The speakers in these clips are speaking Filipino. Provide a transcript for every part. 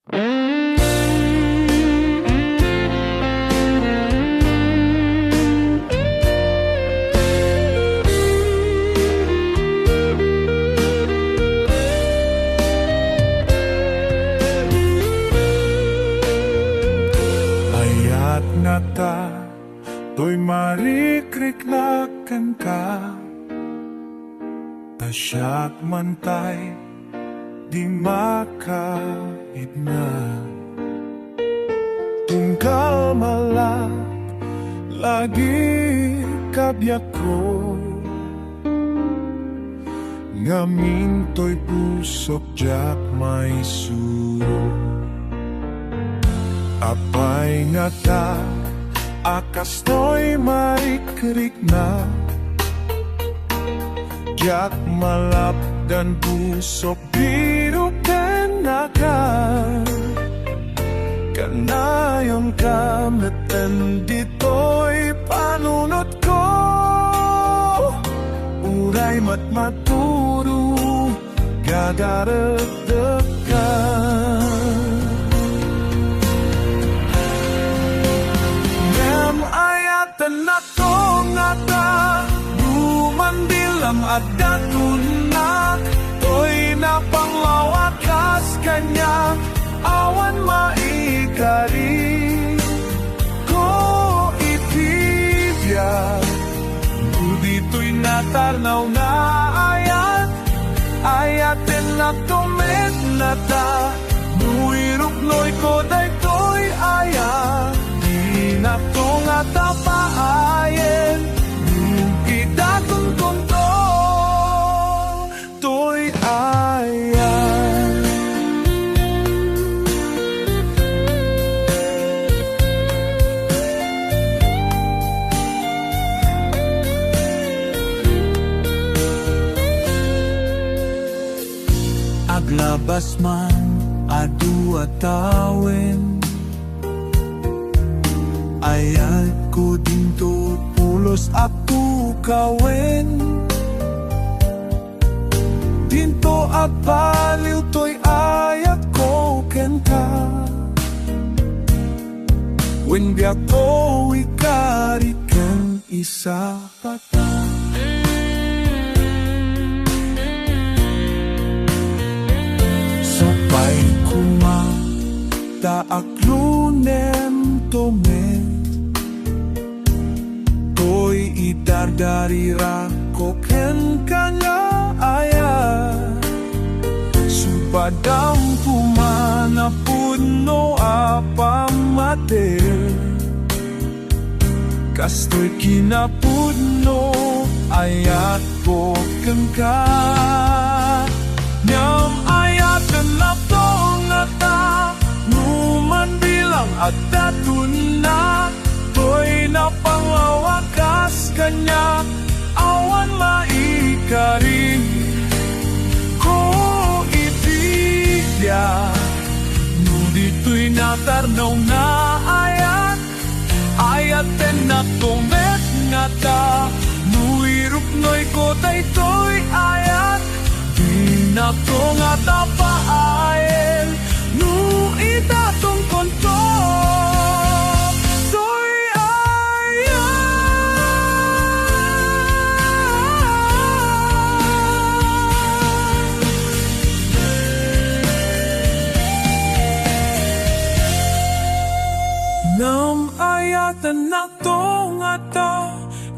Hayat nga ta, to'y marikriklakan ka. Tasyak man tay, di makahit na. Tungkal malak, lagi kabyak ko. Ngamin to'y pusok jak may suro. Apay nga ta, akas to'y marikrik na. Jak malap dan pusok biru kenakan. Kanayong kameten dito'y panunot ko. Uray mat maturo, gagaredekan. Tenatong ata, bumandilam at datunak. To'y napanglawakas kanya, awan maikari. Ko itibya, dito'y natarnaw na ayat. Ayatin na tumet na ta, nuirok noy ko daytoy ayat. Natong atapaayen, kita kunto, to'y ayan. Aglabas man, adu atawin. Ayat ko dinto pulos ako kawen. Dinto at baliw to'y ayat ko kenta. When biyak ko ikarit ken isa pata. Sapay kuma taak lunem tomen. To'y idardarira ko ken kanya ayat. Supadam pumana puno apamater. Kasto'y kinapuno ayat ko ken ka. Nyam ayat kenaptong ata, numan bilang at datunak. To'y napanglawakas kanya, awan maikari. Ko itibya, dito'y natarnaw na ayat. Ayaten na tumet nga ta, nuirok noy ko daytoy ayat. Di na to nga tapaayen, nu itatong konto. Nam ayatan na to nga ta,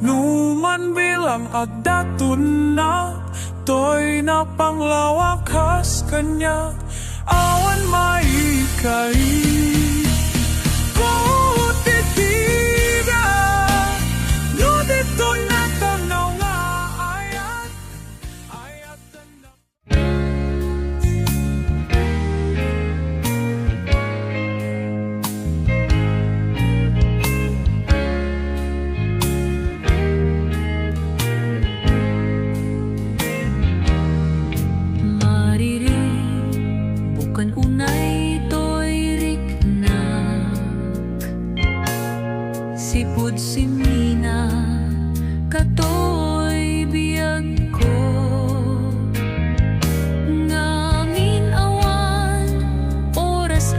numan bilang agdatun na. To'y napanglawakas kanya, awan maikari. Kung titira, no dito'y natanaw nga ayat. Ayatan na sipud simina, katoy biyag ko. Ngamin awan, oras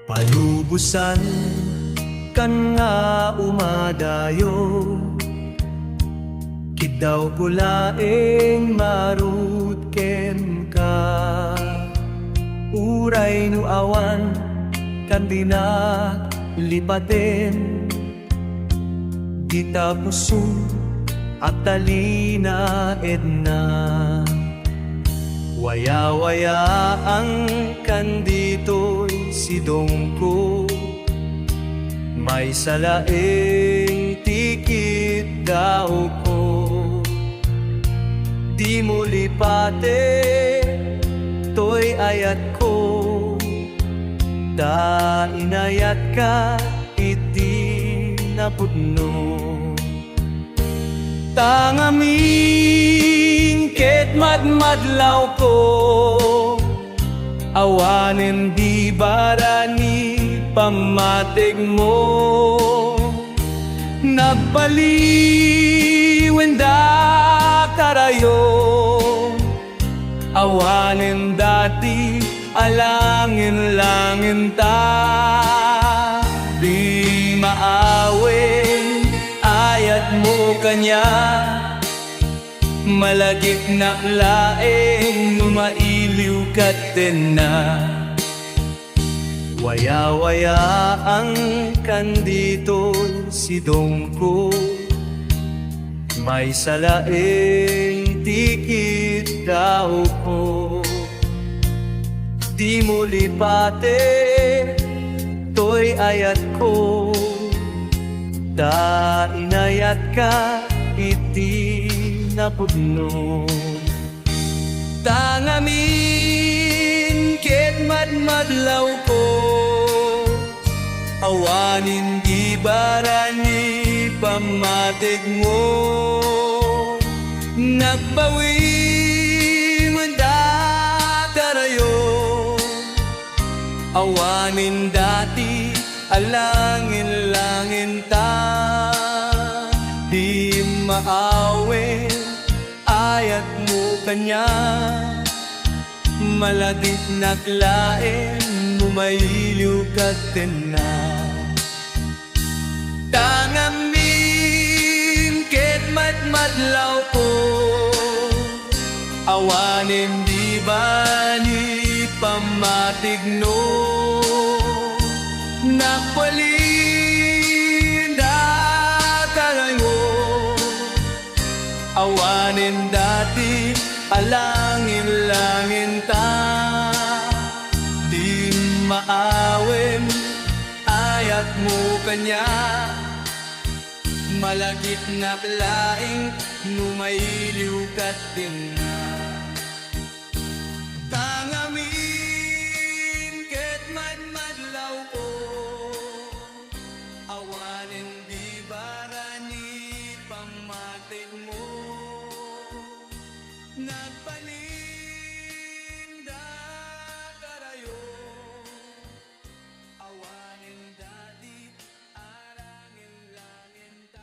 Palubusan kan nga umadayo, kidaw ko laeng marutken ka. Uray no awan kan di na lipaten, kita puso at talina edna. Waya-waya ang kandito'y sidong ko, may salaeng tikit daw ko. Di mo lipate, to'y ayat ko, da inayat ka, iti napudno. Tangamin ket madmadlaw ko, awanen di barani pamatig mo. Nagbaliwen da karayo, awanen dati alangin-langin ta. Di maawen ayat mo kanya, malagip na laeng numailiw katen na. Waya-waya ang kandito'y sidong ko, may salaeng tikit daw ko. Di mo lipate, to'y ayat ko, da inayat ka, iti napudno. Tangamin ket madmadlaw ko, awanin di barani pamatig mo. Nagbawi manda karayo, awanin dati alangin-langin ta. Di maawen ayat mo kanya, maladit naklaen mumailiw katen na. Tangamin ket madmadlaw ko, awanin di bani pamatig no. Napalinda karayo, awanin dati alangin-langin ta. Di maawen ayat mo kanya, malagit na laing numailiw katin na. Tangamin ket madmadlaw ko, awanin di barani pamatig mo. Nagpalinda karayo, awanin dati alangin-langin ta.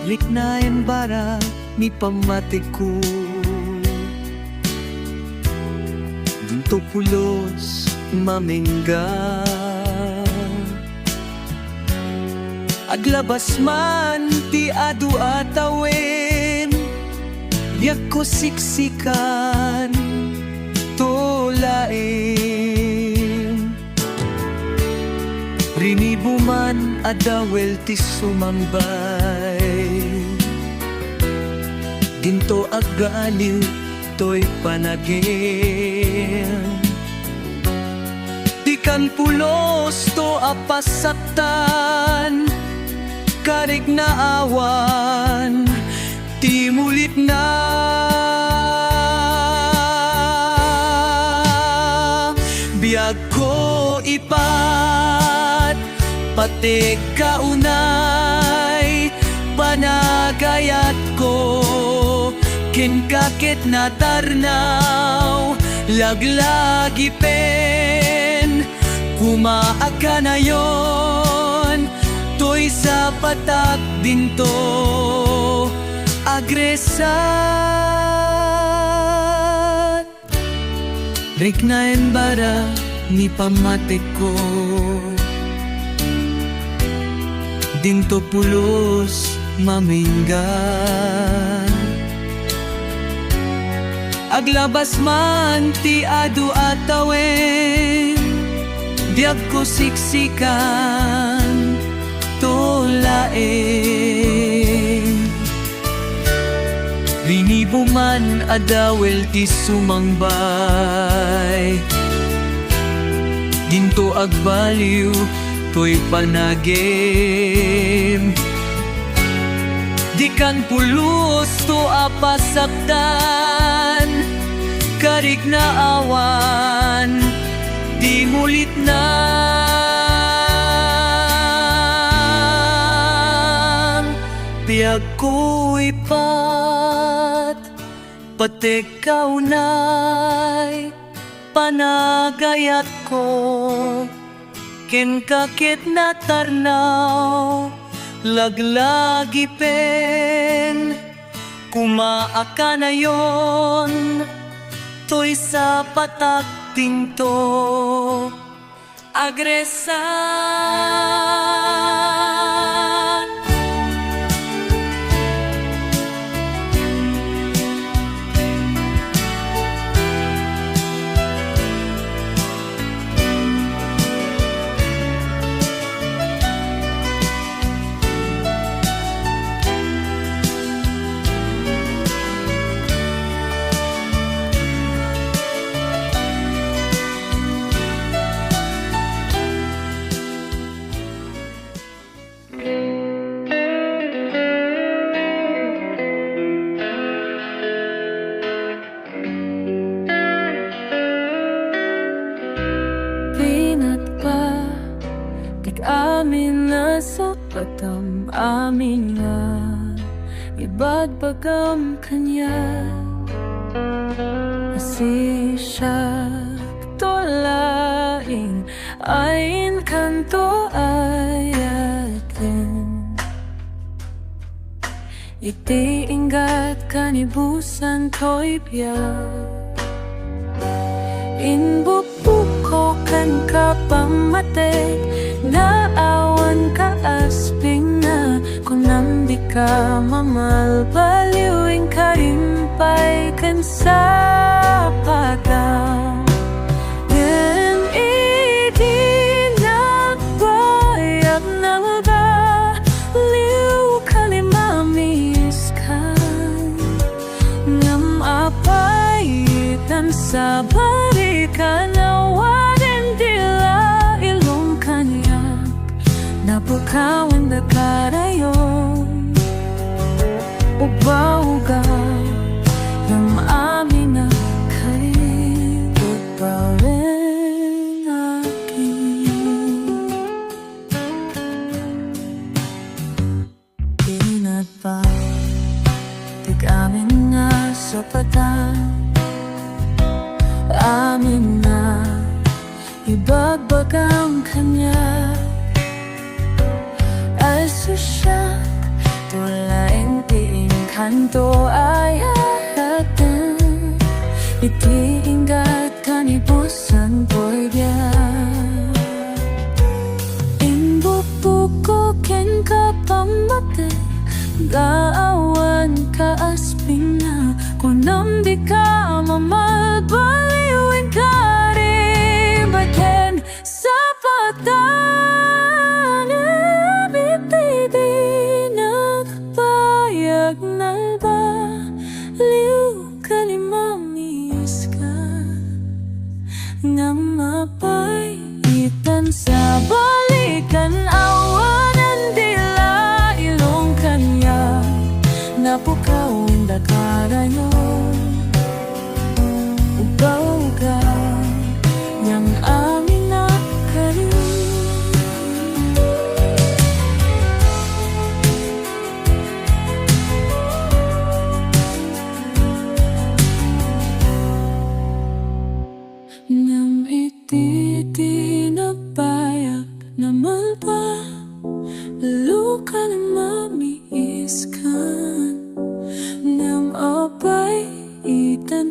Liknayan bara mi pamatig ko, dinto pulos mamingga. Aglabas man ti adu atawen, yak ko siksikan tolain. Rinibuman adawel ti sumambay, dinto agaliw to'y panagin. Di kan pulos to apasaktan, karig na awan, ti mulit na. Biyag ko ipat, pati kaunay, panagayat ko ken kakit na tarnaw laglagi pen kumaaka na yon toy sa patak dinto agresat reknaen bara ni pamatik ko dinto pulos maminggan aglabas man ti adu atawen diag ko siksikan tolaeng rinibo man adawel ti sumangbay dinto agbaliw to'y panagim di kan pulos to apasaktan karik na awan di mulit na biag ko'y patekaw na'y panagayat ko ken kakit na tarnaw laglagi pen kumaaka na yon to'y sa patak tinto agresan amin na sa patam amin nga ibagbagam kanya asi siya tolaing ain kanto ayatin iti ingat kanibusan to'y biyak inbubuko kan kapamatik naawan ka asping na kunam di ka mamalbaliwing karimpay kan sa patang yan iti nagbayag ng baliw kalimamis ka ngam apayitan sa barikan awarin dila ilong kanyak napukawan da karayon uba-uga ng amin na karibot pa rin akin pinat pa tig-amin nga sa patan amin na ibagbagang kanya ay susyak tulaing tiing kanto ay atin iti ingat kanibusan ko'y biyak imbubuko ken kapamate gaawan ka asping na kunam di ka mamalbaliwing karibaten sa patan ibitidi nagbayag ng baliw kalimamis ka nang mapayitan sa balikan awanan dila ilong kanya napukawin da karayon uga-uga yang amin na karin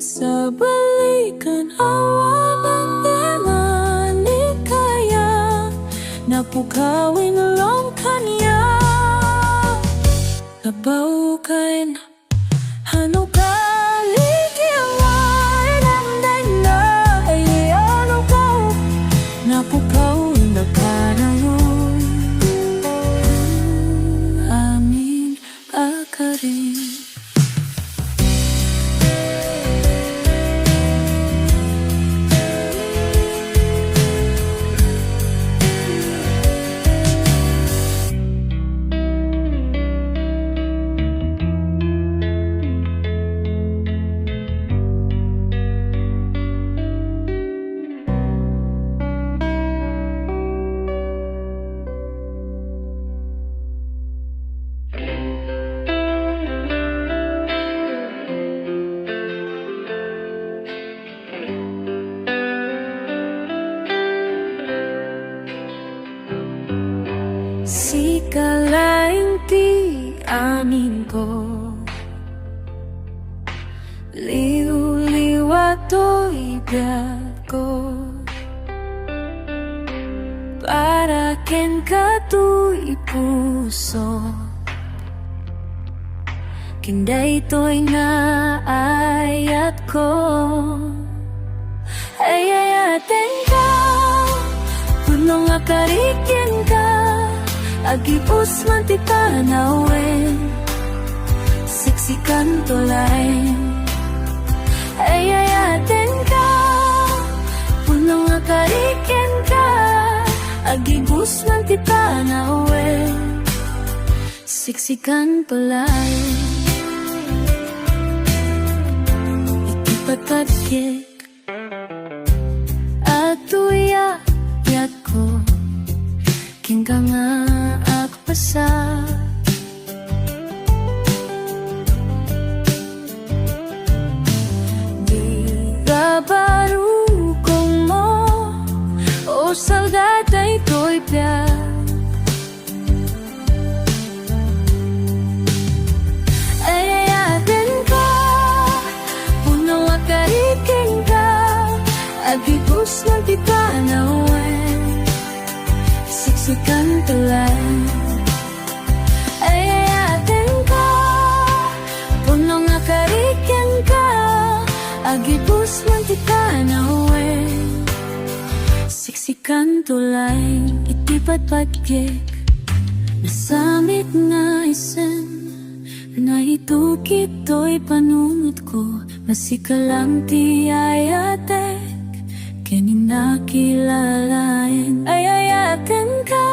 sa balikan awan ng likaya napukawin lang kanya nabaukan ano kaligyawan ang na ay ano ka napukaw na kanayon amin akarin. Si kalaing di amin ko liw-liwa to'y biyak ko para ken ka to'y puso kinday to'y naayat ko ayayaten ka puno nga karikyan ka agipos man ti panawin siksikan tulay ayayaten ka puno nga kariken ka agipos man ti panawin siksikan tulay ikipagpatkik at tuyayat ko king ka nga akpasa di ka barukong mo o saldatay to'y piyak ayayaten ka puno akarikin ka agibus ng tipanawin siksikan tulay ayayaten ka puno nga karikyan ka agibus man ti panawin siksikan tulay itipatpatgik nasamit nga isen naitukit to'y panunod ko masikalang ti ayatek kaninakilalain ayayaten ka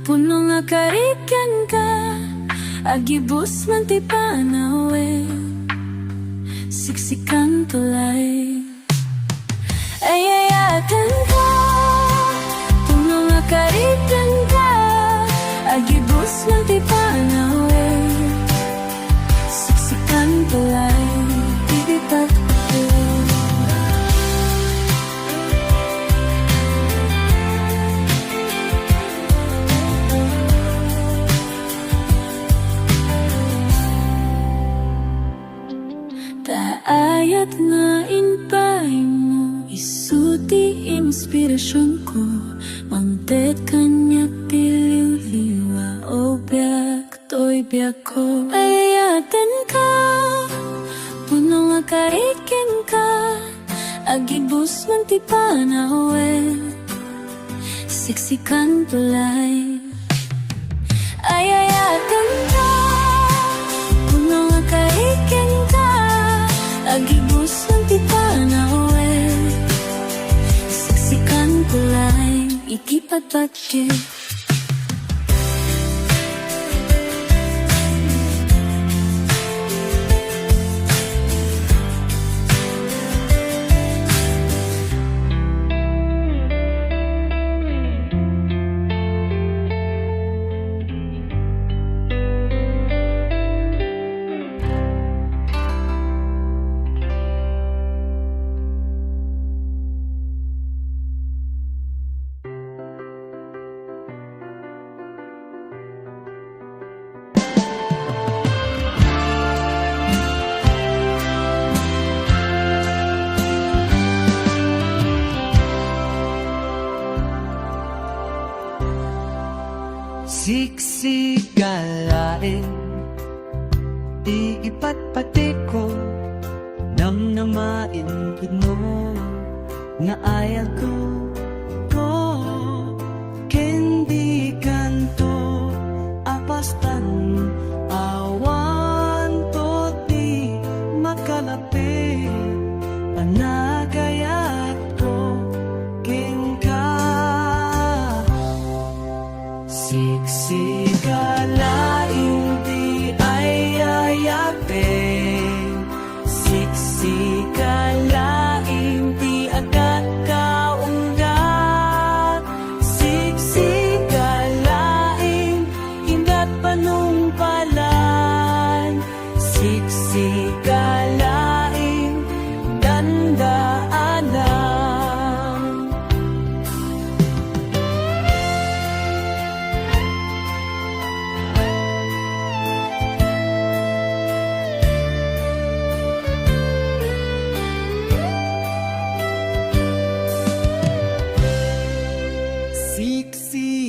puno nga karikyan ka agibus man ti panawin siksikan tulay ayayaten ka puno nga karikyan ka agibus man ti panawin siksikan tulay ibipat ayat nga inpay mo isuti inspirasyon ko mangtet kanya piliw-liwa o biyak to'y biyak ko ayayaten ka puno nga karikyan ka agibus man ti panawin siksikan tulay ayayaten ka puno nga karikyan ka agibus ng ti panawin siksikan kulay ikipagpatgik di ipatpati ko nang namaintid mo na ayaw ko kendi kanto apastan awan to di makalapit panagayat ko kengka Siksikala hindi ay ayapin Siksikala hindi agad kaunggap Siksikala hingat panumpalan Siksikala dandaanan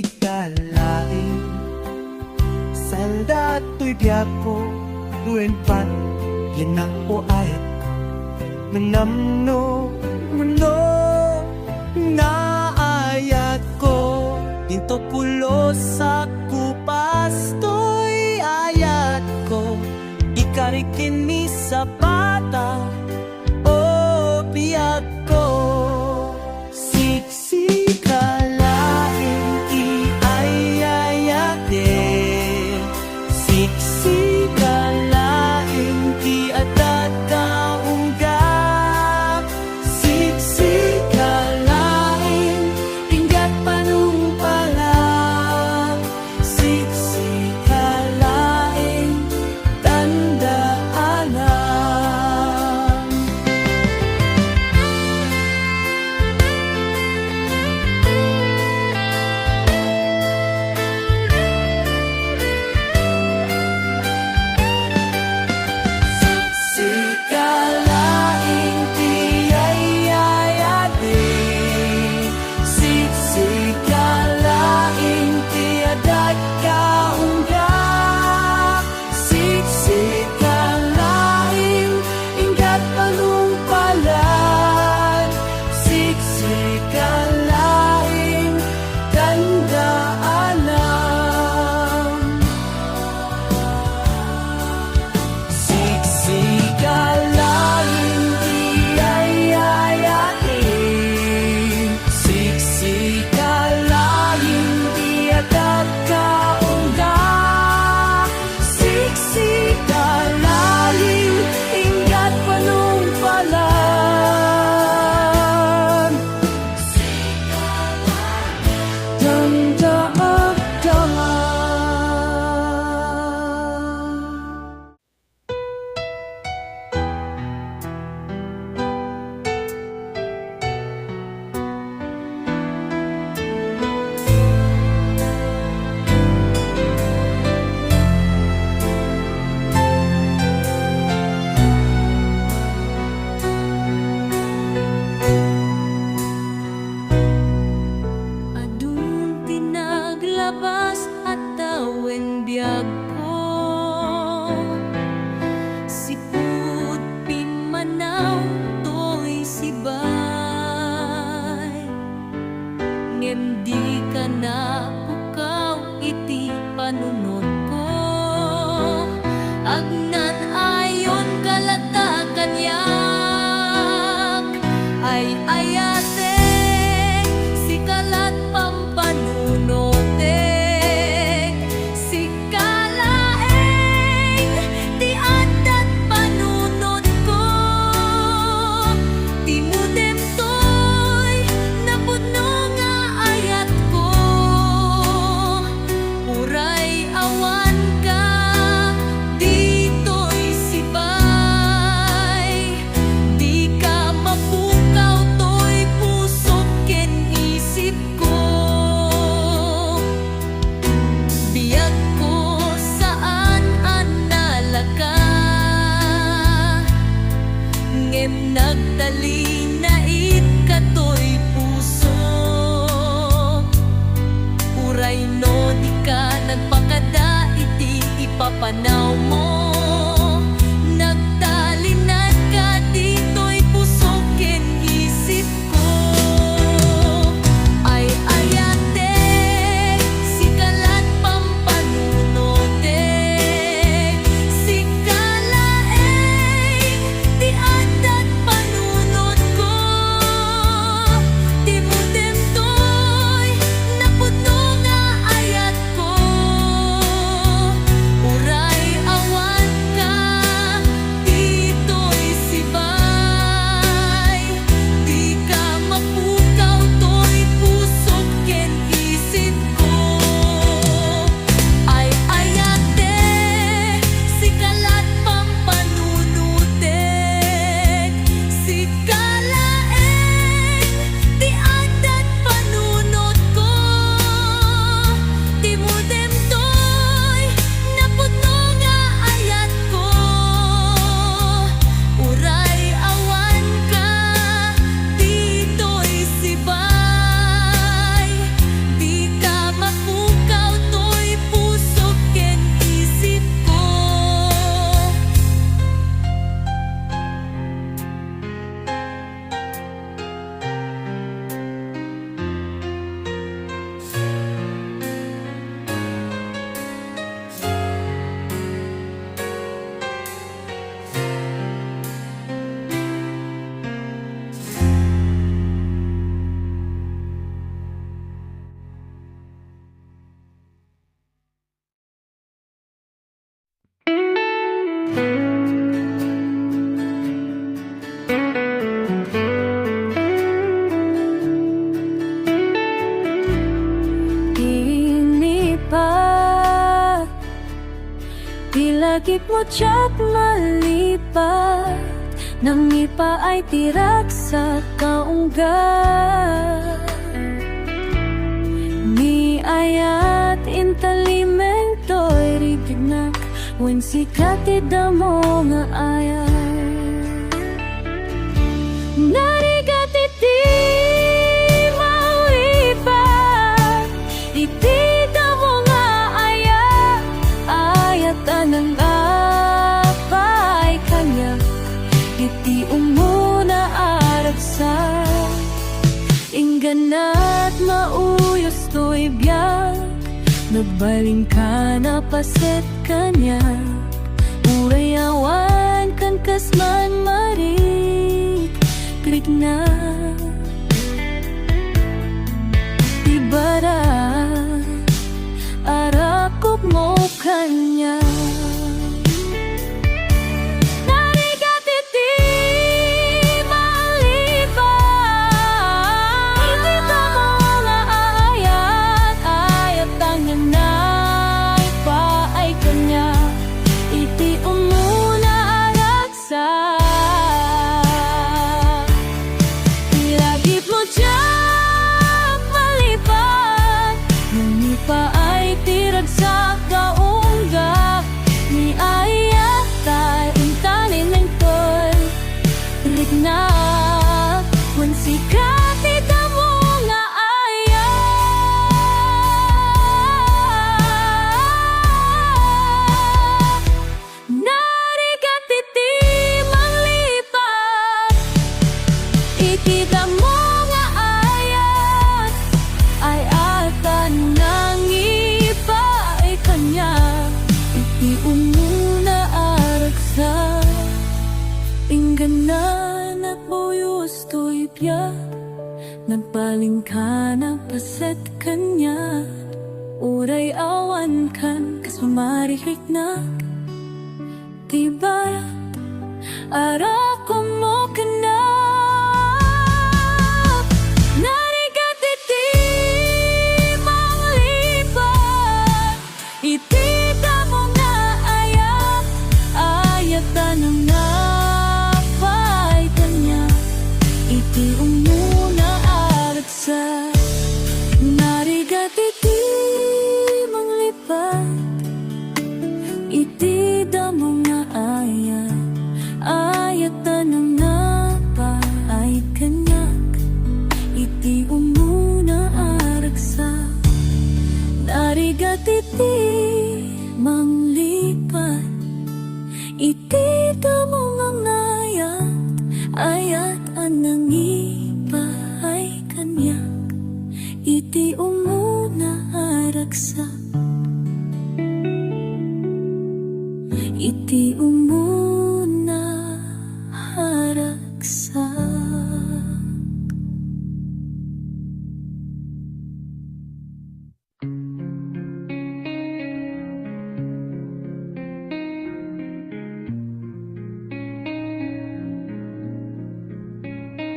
Siksikalain Salda to'y biyapo Duwen pan Yanak po ay Nanamno Muno Naayat ko Dito pulo sa kupas To'y ayat ko Ikarikin ni sa bata O biyak ko Siksikalain iayayatin Siksikalain di adat kaunggap Siksikalain hinggat panumpalan Siksikalain dandaanan Siksikalain di ayayatin Siksikalain di adat kaunggap Siksikalain hinggat panumpalan Siksikalain dandaanan Siksikalain di ayayatin Siksikalain di adat kaunggap Siksikalain hinggat panumpalan Dandaanan Adun tinaglabas at tawen biyag ko Siput pimanaw to'y sibay Ngem di ka na pukaw iti panunod ko Agnan ayon kalatakan yak Ay ayate Sikalat pampanunote Sikalaeng Ti adat panunod ko Ti mudem to'y Napudno nga ayat ko Uray awan ka Dito'y sibay Di ka mapukaw to'y pusok ken isip ko Biyag ko saan analaka Ngem nagdali na it kato'y puso Uray no di ka nagpakada iti ipapanaw mo Ilagip mo tiyak malipat, nang ipa ay tirak sa kaunggat. Ni ayat intalimento'y ribignak, wen sikatid mo nga ayat. Narigat iti malipat, iti mo nga ayat, ayat anang apay kanya, iti umuna aragsak. Ingganat mauyos to'y biyak, nagbaling ka na paset kanya. Urayawan kan kasman marik, klik na ibara, arakop mo kanya. Ingganan at buyos to'y biyak, nagbaling ka na paset kanya. Uray awan kan kasmarihik na tibarat, arako mo ka na. Narigat iti manglipat, iti mo nga ayat, ayat anong iti umuna aragsak. Narigat iti manglipat, iti damo nga ayat, ayat anang napaay kanyak, iti umuna aragsak. Narigat iti manglipat, iti damo nga ayat, ayat anang ipahay kanyak, iti umuna aragsak, iti umuna aragsak.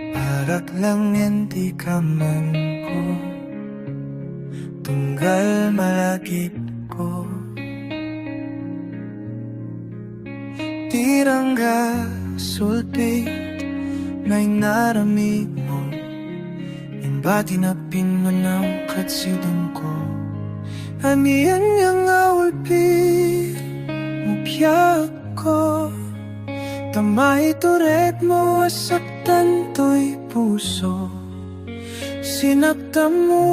Parak lang enti ka man ko, tunggal malagip ko. Tirangga sulpit, may naramig mo, imbati na pinmanang katsidong ko. Aniyan niyang awalpit, mupiyak ko, tamay turet mo asaktan to'y puso. Sinaktan mo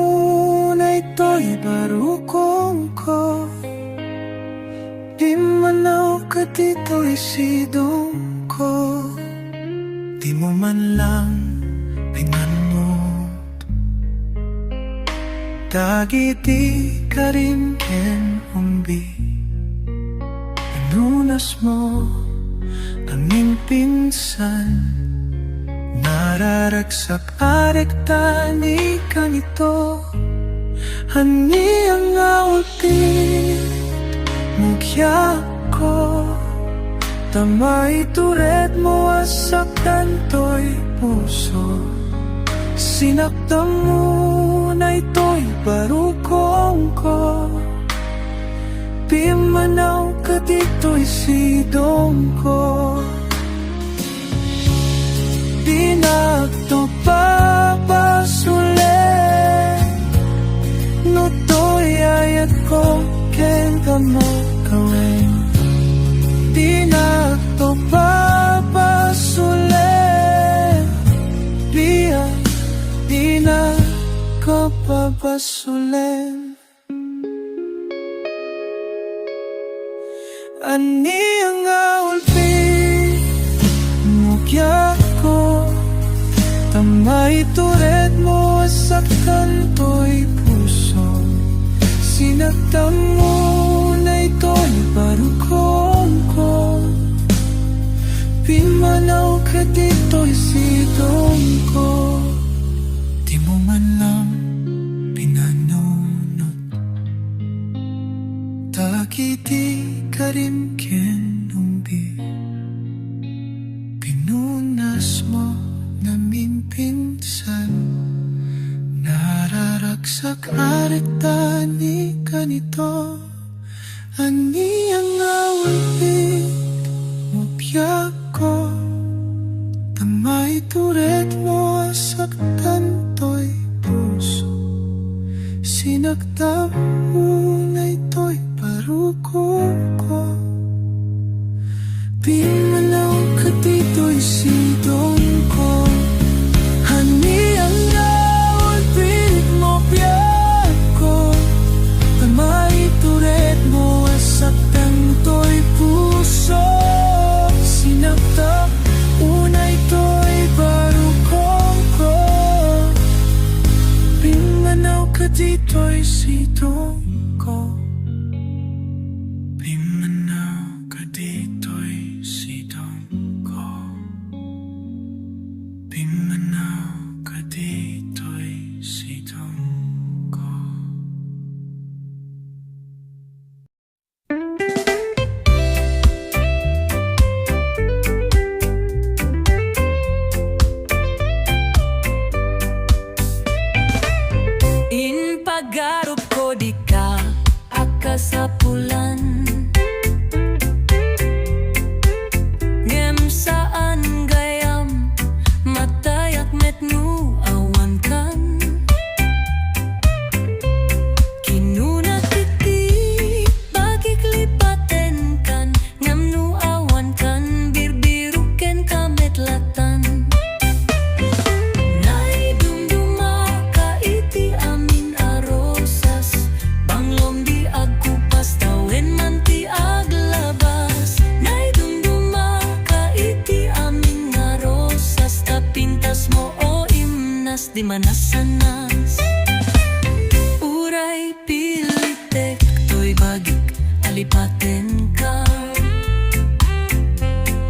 na ito'y barukong ko, di manaw ka dito'y sidong ko. Di mo man lang pinanood, dagiti ka rin ken umbi. Inunas mo kaming pinsan, nararagsak arektani kang ito. Hani ang awalpit, mugyak ko, tamay turet mo asaktan to'y puso. Sinaktan mo na ito'y barukong ko, Pimanaw ka dito'y sidong ko. Pinagto papasulit, no to'y ayat ko, ken ka mo gawin. Pinagto papasulit, biya, di na ko papasulit. Ani ang aulpi mo kya ko, tamay turet mo saktan to'y puso. Sinaktan mo na ito'y barukong ko. Pimanaw ka dito'y sidong ko. Di mo man lang pinanunod, takiti ka rin kinumbi. Pinunas mo namin pinsan, nararagsak arita ni ganito. Ani ang awit mo biyak ko, tamay turet mo saktan to'y puso. Sinaktan mo na ito'y parukong ko. Pimanaw ka dito'y sidong ko. Hani ang awit mo biyak ko, tamay turet mo saktan to'y puso. Sinaktan una ito'y barukong ko. Pimanaw ka dito'y sidong ko. Pimanaw ka dito'y sidong ko. Pimanaw ka dito'y sidong ko. In paggarop ko di ka akasapulan, ngem saan gayam matayak metnu awan kan. Kinuna titi pagiklipaten kan, ngem nu awan kan birbiruken kametlatan. Di manasanas uray pilitek to'y bagik alipaten ka.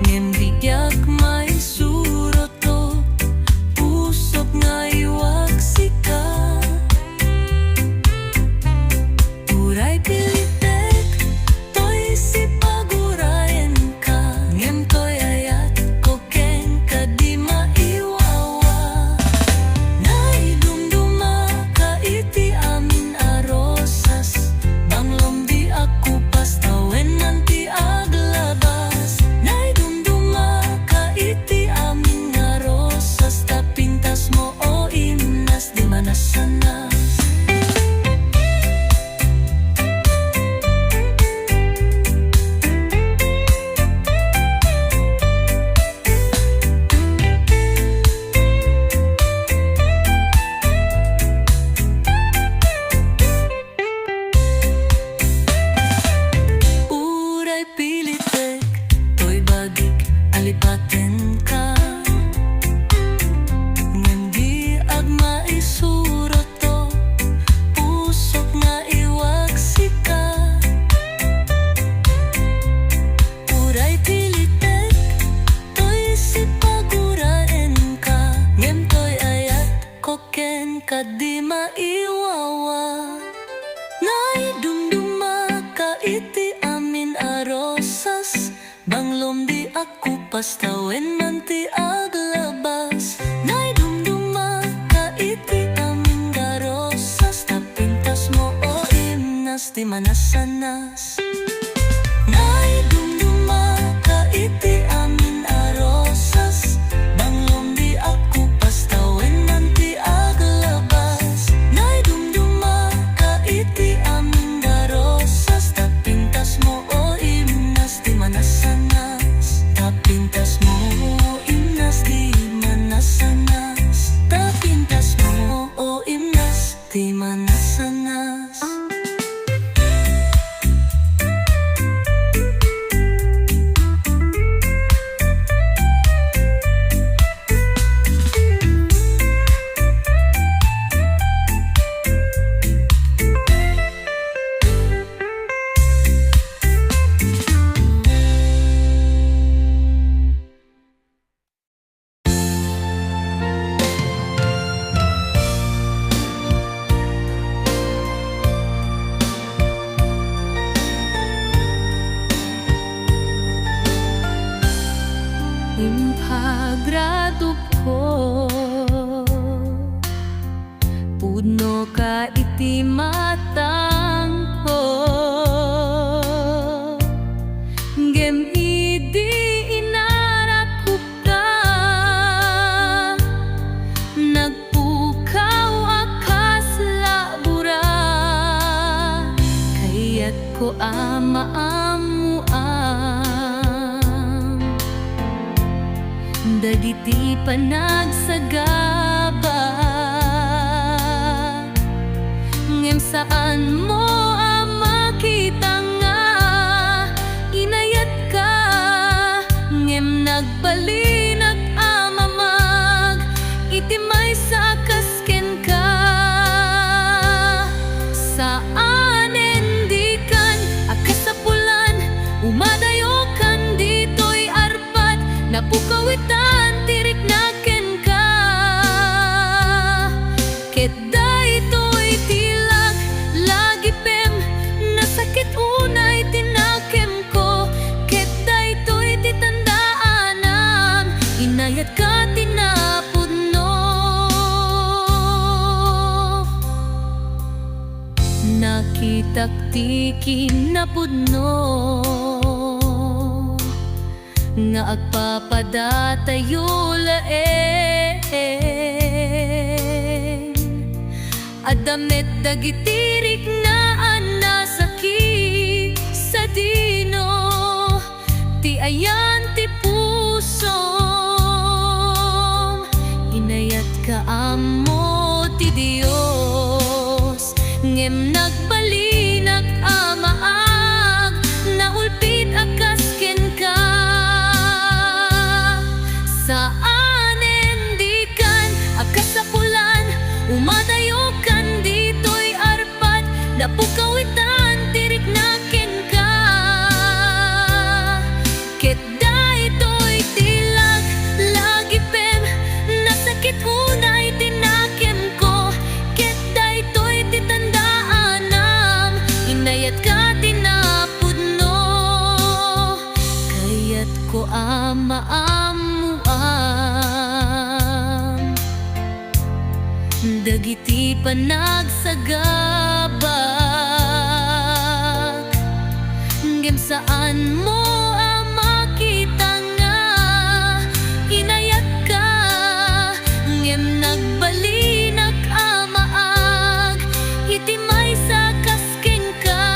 Ngem bigyak may suroto, pusok nga iwaksi ka. Uray pilitek to'y sipagurayen ka, ngem to'y ayat ko ken ka di maiwawa. Alipaten ka, ngem di agma isuroto, pusok nga iwaksi ka. Uray pilitek to'y sipaguraen ka, ngem to'y ayat ko ken ka di maiwawa. Naidumduma ka iti amin arosas, banglom di aku pastawen manti aglabas. Naidumduma ka iti amin garosas, tapintas mo o imnas di manasanas. iti amin a rosas. Banglong di ako pastawen nanti aglabas. Nay dumduma ka iti amin da rosas. Tapintas mo o imnas di manasanas. Tapintas mo o imnas di manasanas. Tapintas mo o imnas di manasanas. Impagrado ko puno ka iti matang ko. Ngem idi inarakop ka. Nagpukaw akas labura. Kaya't ko dagiti panagsagaba. Ngem saan mo makita nga inayat ka. Ngem nagbalinag amamag iti may sa kasken ka. Saan endikan akasapulan umadayokan dito'y arpat. Napukawitan tirik naken ka. Ket daytoy tilag lagi pem nasakit unay tinakem ko. Ket daytoy titandaanam inayat ka tinapudno. Nakitak ti kinapudno nga agpapadatayo laeng. Adamet dagitirik na anasaki sa dino. Ti ayan ti puso inayat ka amo ti Dios. Ngem nagbalinag amaag naulpit akasken ka. Saan endikan akasapulan umadayokan dito'y arpat. Napukawitan tirik naken ka. Ket daytoy tilag lagi pem nasakit unay tinakem ko. Ket daytoy titandaanam inayat ka tinapudno. Kaya't ko dagiti panagsagabak. Ngem saan mo makita nga inayat ka. Ngem nagbalinag amaag iti may sa kasken ka.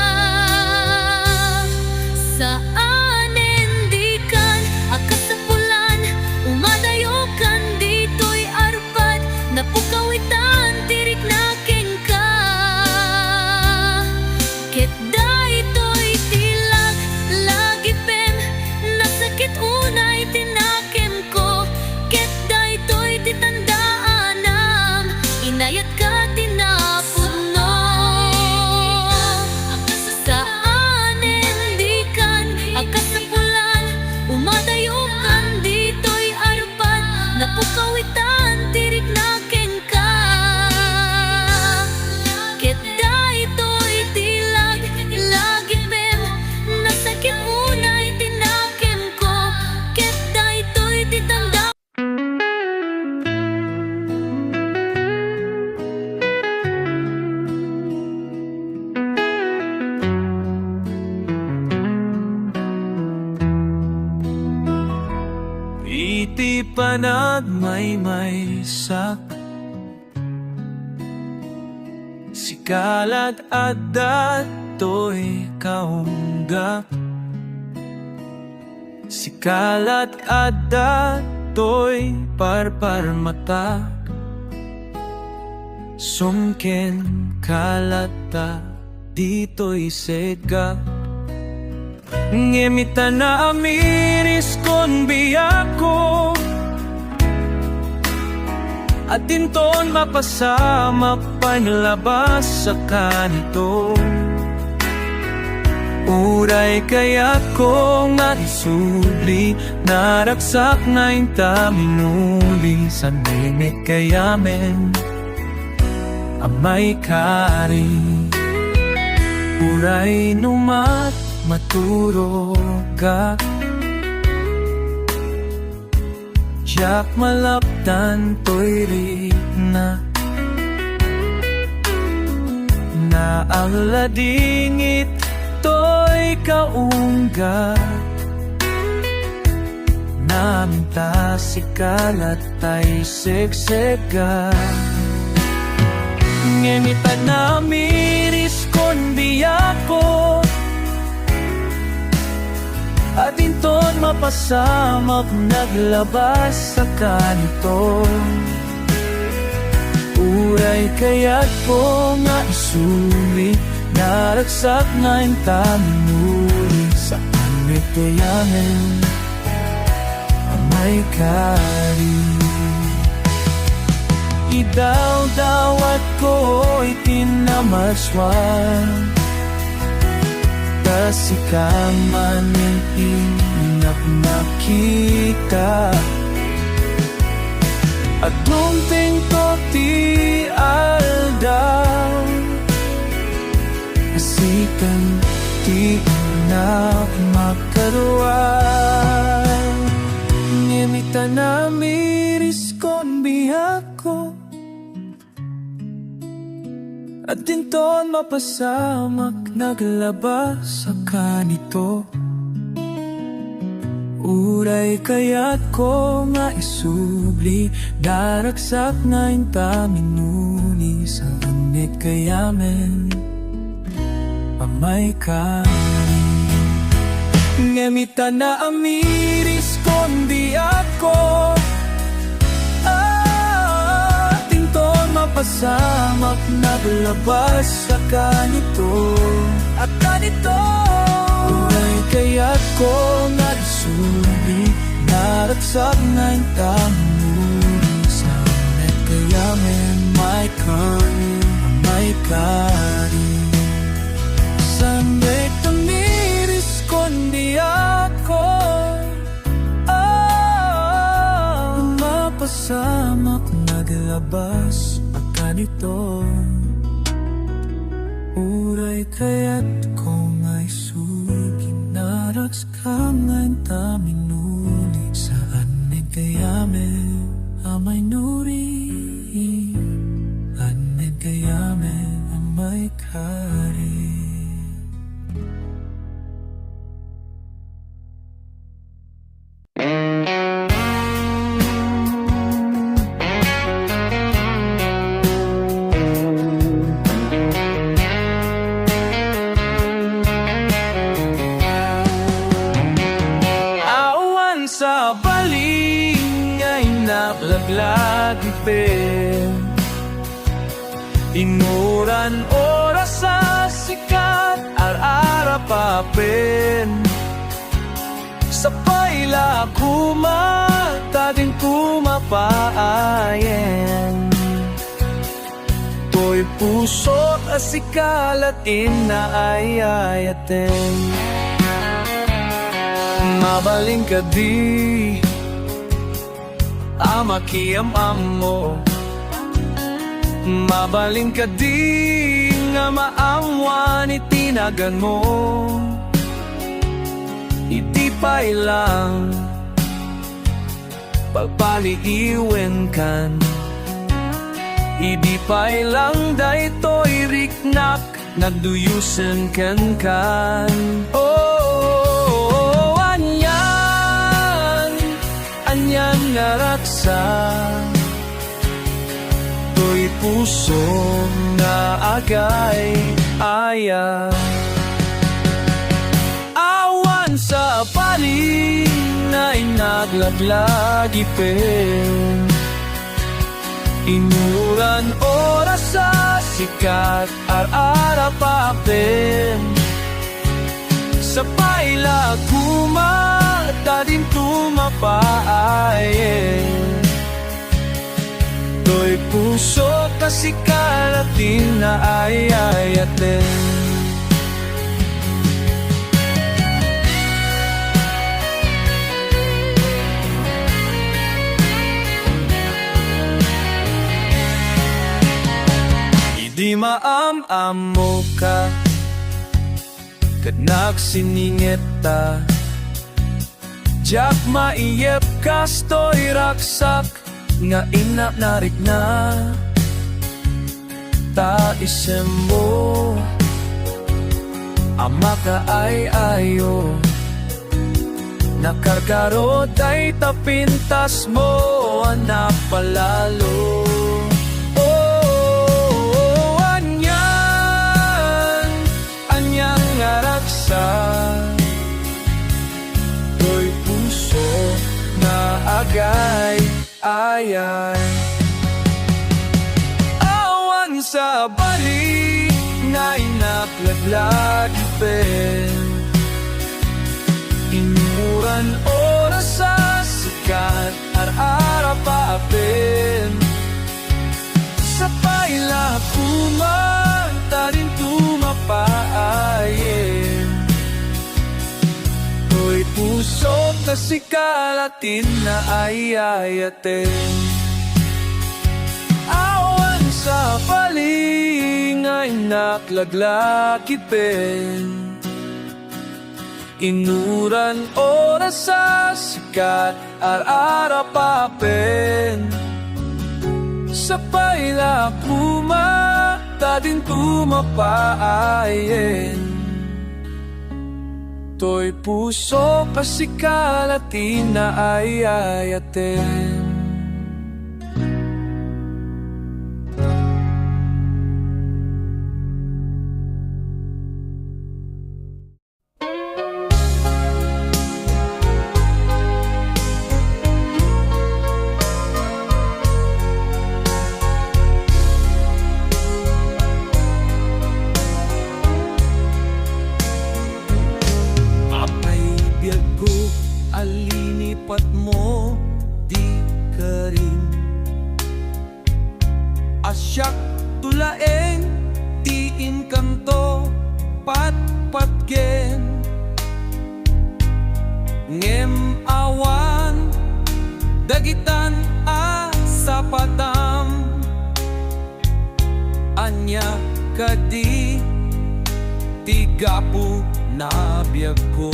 Saan endikan akasapulan umadayokan dito'y arpat. Napukawitan tirik naken ka. Ket daytoy tilag lagi pem nasakit unay tinakem ko. Ket daytoy titandaanam inayat ka tinapudno. Saan endikan akasapulan umadayokan dito'y arpat. Napukawitan tirik naken ka. Ket daytoy tilag lagi pem nasakit unay tinakem ko. Ket iti panagmaymay sak sikalat at dato'y kaunggap sikalat at dato'y parparmata sumken kalata dito'y segap ngimita na amiris kon biyako at dinton mapasama panlabas sa kanito uray kaya ko nga isuli naraksak na yung taminuli sa limit kayamen amay kari uray numat maturog Jack malaptan to'y rina na ang ladingit to'y kaunggat naminta sikalat tay segsega ngenita na miris kon biyako at inton mapasamak naglabas sa kanto uray kaya't po nga isuli naragsak na yung taminuli sa anit kayamin amay kari idaw-dawat ko'y tinamaswan kasi ka man inap nakita at lumting ko ti aldaw kasi kan ti inap makaruan ngimita na miris kon biyako at dinton mapasamak naglabas sa kanito uray kaya't ko nga isubli daragsak na yung taminuli sa unit kayamen amay kari ngemita na amiris kon di ako mapasamak naglabas sa kanito at kanito uray kaya't ko nga isuli naragsak na yung tamuli sa ulit kayamin may kari sana'y tamiris kundi ako mapasamak naglabas kanito uray kaya't kung ay sugi naraks ka ngayon taminuli saan may kayamin amay nuri anid kayamin amay kari sa baling ay naplaglagipen inuran oras sa sikat ar-ara papin sa paila kumata din kumapaayen to'y pusot asikalat inaayayaten mabaling ka di amakiam-am mo mabaling ka di nga maamwan itinagan mo iti pailang pagpaliiwen kan idi pailang daytoy riknak nagduyusen kan ngaraksa, to'y puso nga agay aya. Awan sa paling na inaglaglag ipin, inuran oras sa sikat ar-ara papin. Sa paila kumata din tumapaayin, to'y puso kasikalatin na ayayatin. Di maam-amo ka kanak siningeta, jak maiyep kastoy raksak nga inap narik na. Ta isem mo ama ka ay ayo, nakarkarot ay tapintas mo anak palalo. To'y puso na agay ayay. Awan sa balik na inaklaglag ipin, inuran oras sa sikat ar-ara paapin. Sa paila kumanta din tumapaayin, to'y puso kasikalatin na ayayatin. Awan sa paling ay naklaglag ipin, inuran oras sa sikat ar-ara papin. Sa paila kumata din tumapaayin, to'y puso kasikalatin na ayayatin. Alinipat mo di ka rin, asyak tulaeng tiin kanto patpatgen. Ngem awan dagitan sa patam, anya kadi tigapu na biyag ko.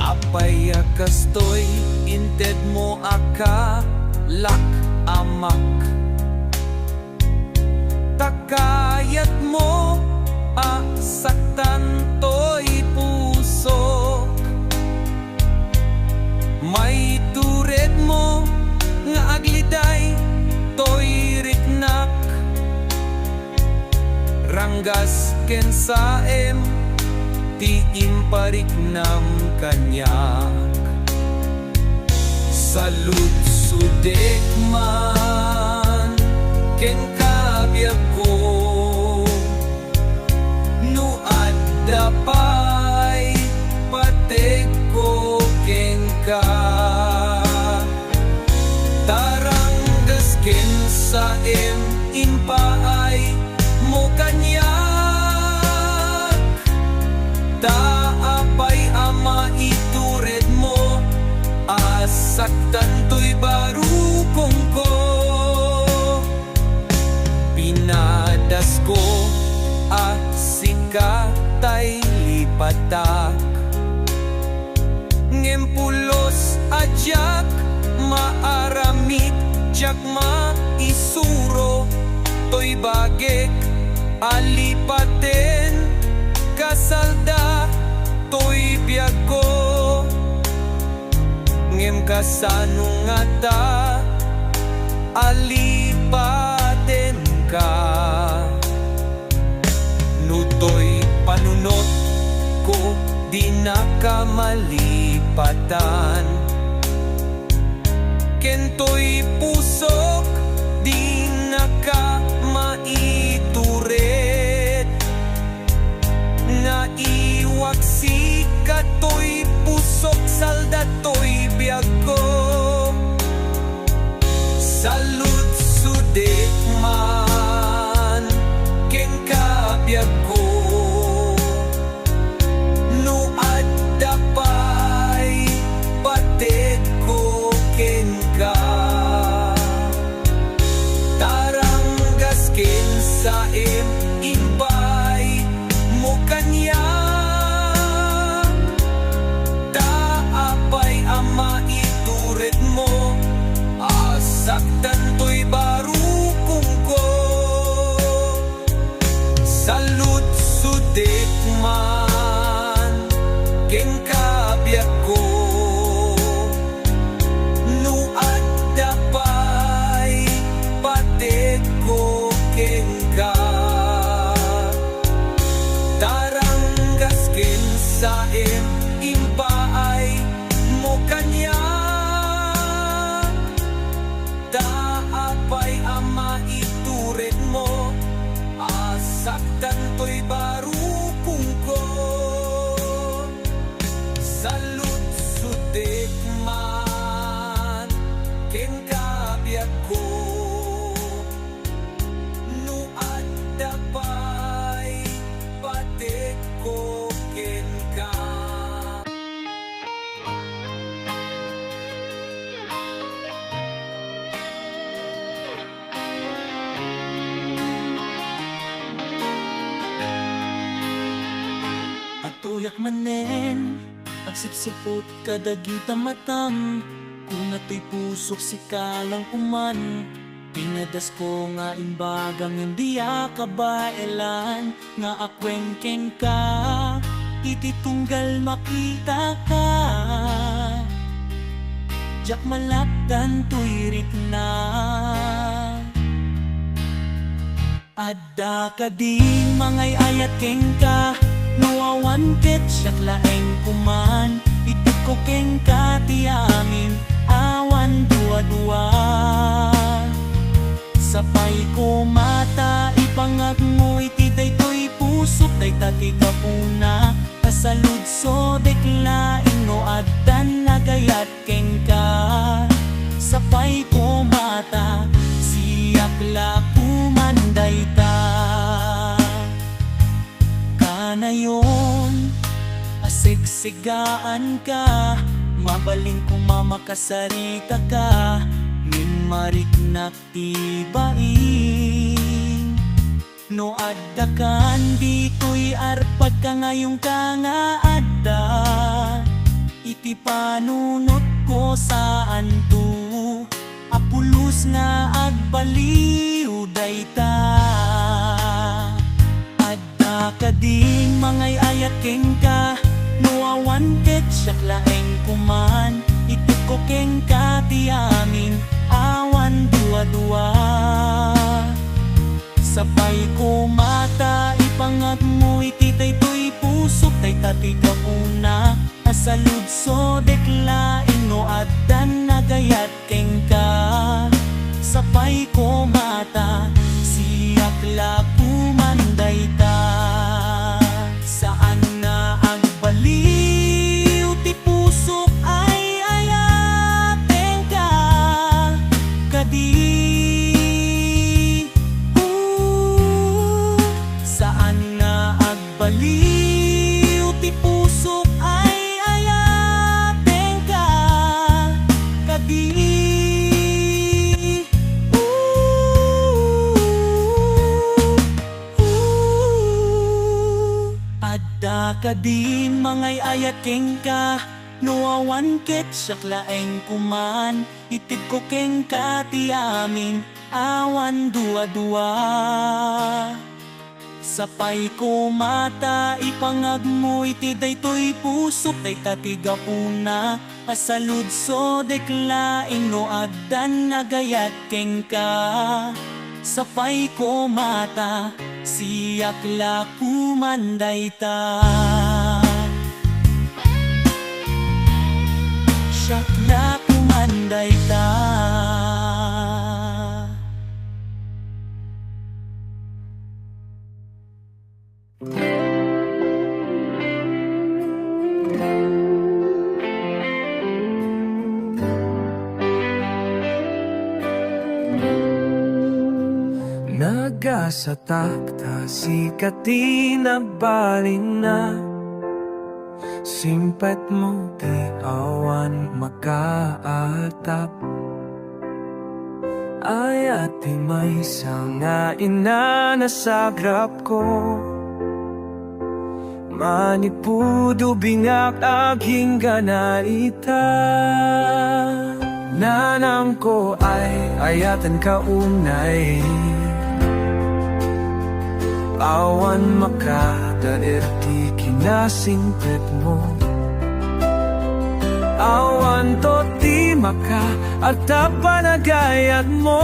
Apay kastoy inted mo akalak amak, takayat mo saktan to'y puso. May tured mo nga agliday to'y riknak, ranggas ken saem ti impariknam kanyak. Salud sudek man ken kabyag ko, no adda pa'y patek ko ken ka. Taranggas ken saem inpaay mo kanyak, taapay ama itured mo asaktan to'y barukong ko. Pinadas ko sikatay lipatak, ngempulos adyak maaramit jak maisuro to'y bagek alipaten. Kasalda to'y biyag ko, kem kasanungata alipaten ka. Nutoy panunot ko di nakamalipatan, kentoy pusok di nakamaituret. Naiwaksi katoy pusok saldatoy biyag ko. Salud sudet man ken kabiyag ko. No adda pay pated ko ken ka. Taranggas ken saem imbay mo kanya. Taapay ama ituret mo, saktan to'y barukong ko. Salud sudet man ken kabiyag ko. No adda pay pated ko ken ka. Taranggas ken saem impaay mo kanya. Taapay ama ituret mo, saktan to'y barukong ko. Salud sudet man ken kabiyag ko. No adda pay pated ko ken ka. Tuyak manen, agsipsipot kadagita matang. Kung nato'y pusok si kalang uman, pinadas ko nga imbagang hindi akabailan. Nga akwengkeng ka, ititunggal makita ka. Jak malakdan tuirik na. Adda ka din mangay ayat keng ka. Nuawan ket siyak laeng kuman, itik ko keng katiamin, awan dua-dua. Sapay ko mata, ipangag mo itiday to'y pusok, day tati kapuna. Kasalud so deklain no addan nagayat keng ka. Sapay ko mata, siyak la kumanday ta. Nayon, asigsigaan ka, mabaling kumamakasarita ka, minmarik naktibain. No adda kan dito'y arpag ka ngayong ka nga adda. Iti panunot ko saan to, apulos nga agbaliw dayta. Kading mangay ayat keng ka, nuawan ket siyak laeng kuman, itik ko keng katiamin, awan dua-dua. Sapay ko mata, ipangag mo ititay to'y pusok, day tati kapuna. Asalud so deklain no addan nagayat keng ka. Sapay ko mata, siyak la kumanday ta. Saan na ang baliw ti pusok ay ayaten ka. Kadi saan na ang baliw ti pusok ay ayaten ka. Kadi kadin mangay ayat keng ka, nuawan ket siyak laeng kuman, itid ko keng katiamin, awan dua-dua. Sapay ko mata, ipangagmo iti daytoy pusok day tatigapuna. Asaludso deklaing no addan nagayat keng ka. Sapay ko mata, siyak la kumanday ta. Siyak la kumanday ta. Nagasatak ta sikati na balin na. Simpet mo di awan makaatap. Ayat di may sanga ina nasagrap ko. Manipudo bingak aking ganalita. Nanang ko ay ayatan ka unay. Awan makadair di kinasingpit mo. Awan to di maka at panagayat mo.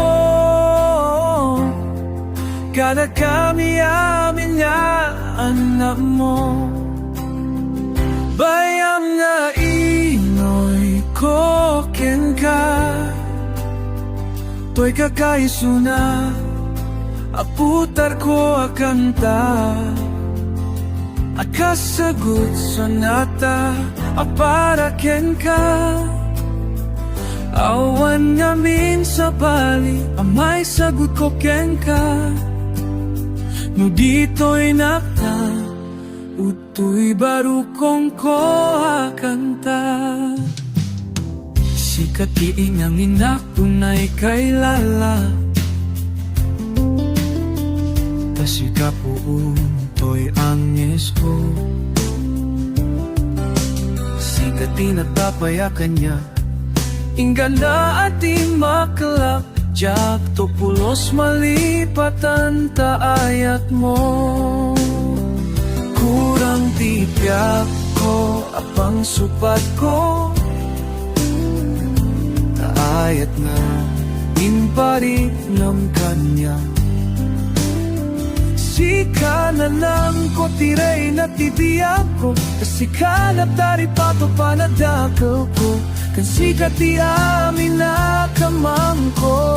Kada kami amin nga anak mo. Bayam nga inoy ko ken ka. To'y kakaisuna. Aputar ko akanta. Akasagot sonata. Aparaken ka. Awan namin sa bali. Amay sagot ko ken ka. No dito'y nakta. Uto'y barukong ko akanta. Sikat iingang inak tunay kay lala. Sikapuun to'y angis ko. Sikati na tapayakan niya. Inganda at di makalak. Jak to pulos malipatan taayat mo. Kurang tipiak ko apang supat ko. Taayat na inparit ng kanya. Sika na lang ko tiray na titiyak ko. Kasi kanap dari pato panadakal ko. Kasi kati amin na kamang ko.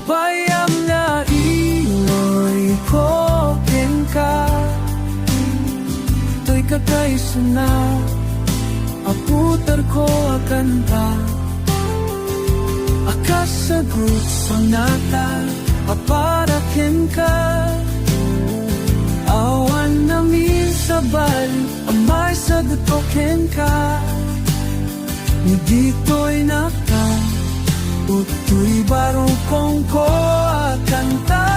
Bayam na iloy ko ken ka. To'y kakaisuna. Aputar ko akanta. Akasagot sonata. Aparaken ka. Awan namin sa bali. Amay sagot ko ken ka. Dito'y naka. Uto'y barukong ko akanta.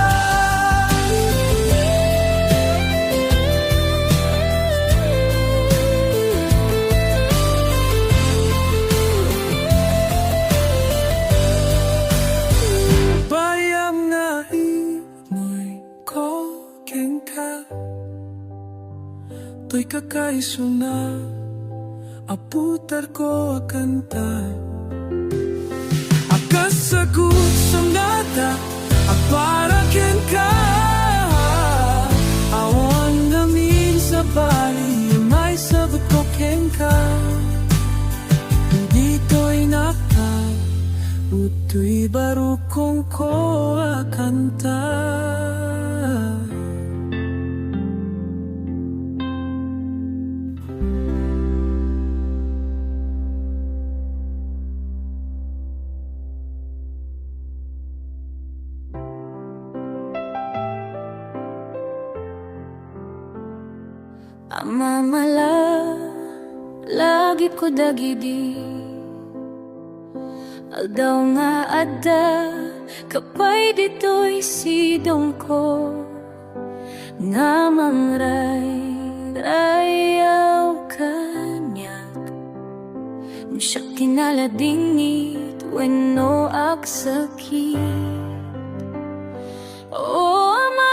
To'y kakaisuna. Aputar ko akanta. Akasagot sonata. Aparaken ka. Awan namin sa bali. May sagot ko ken ka. Dito'y naka. Uto'y barukong ko akanta. Amamala, lagi ko dagidi. Aldaw nga adda, kapay dito'y sidong ko. Nga mangray-rayaw kanyak. Siya kinaladingit, wenno agsakit. O ama,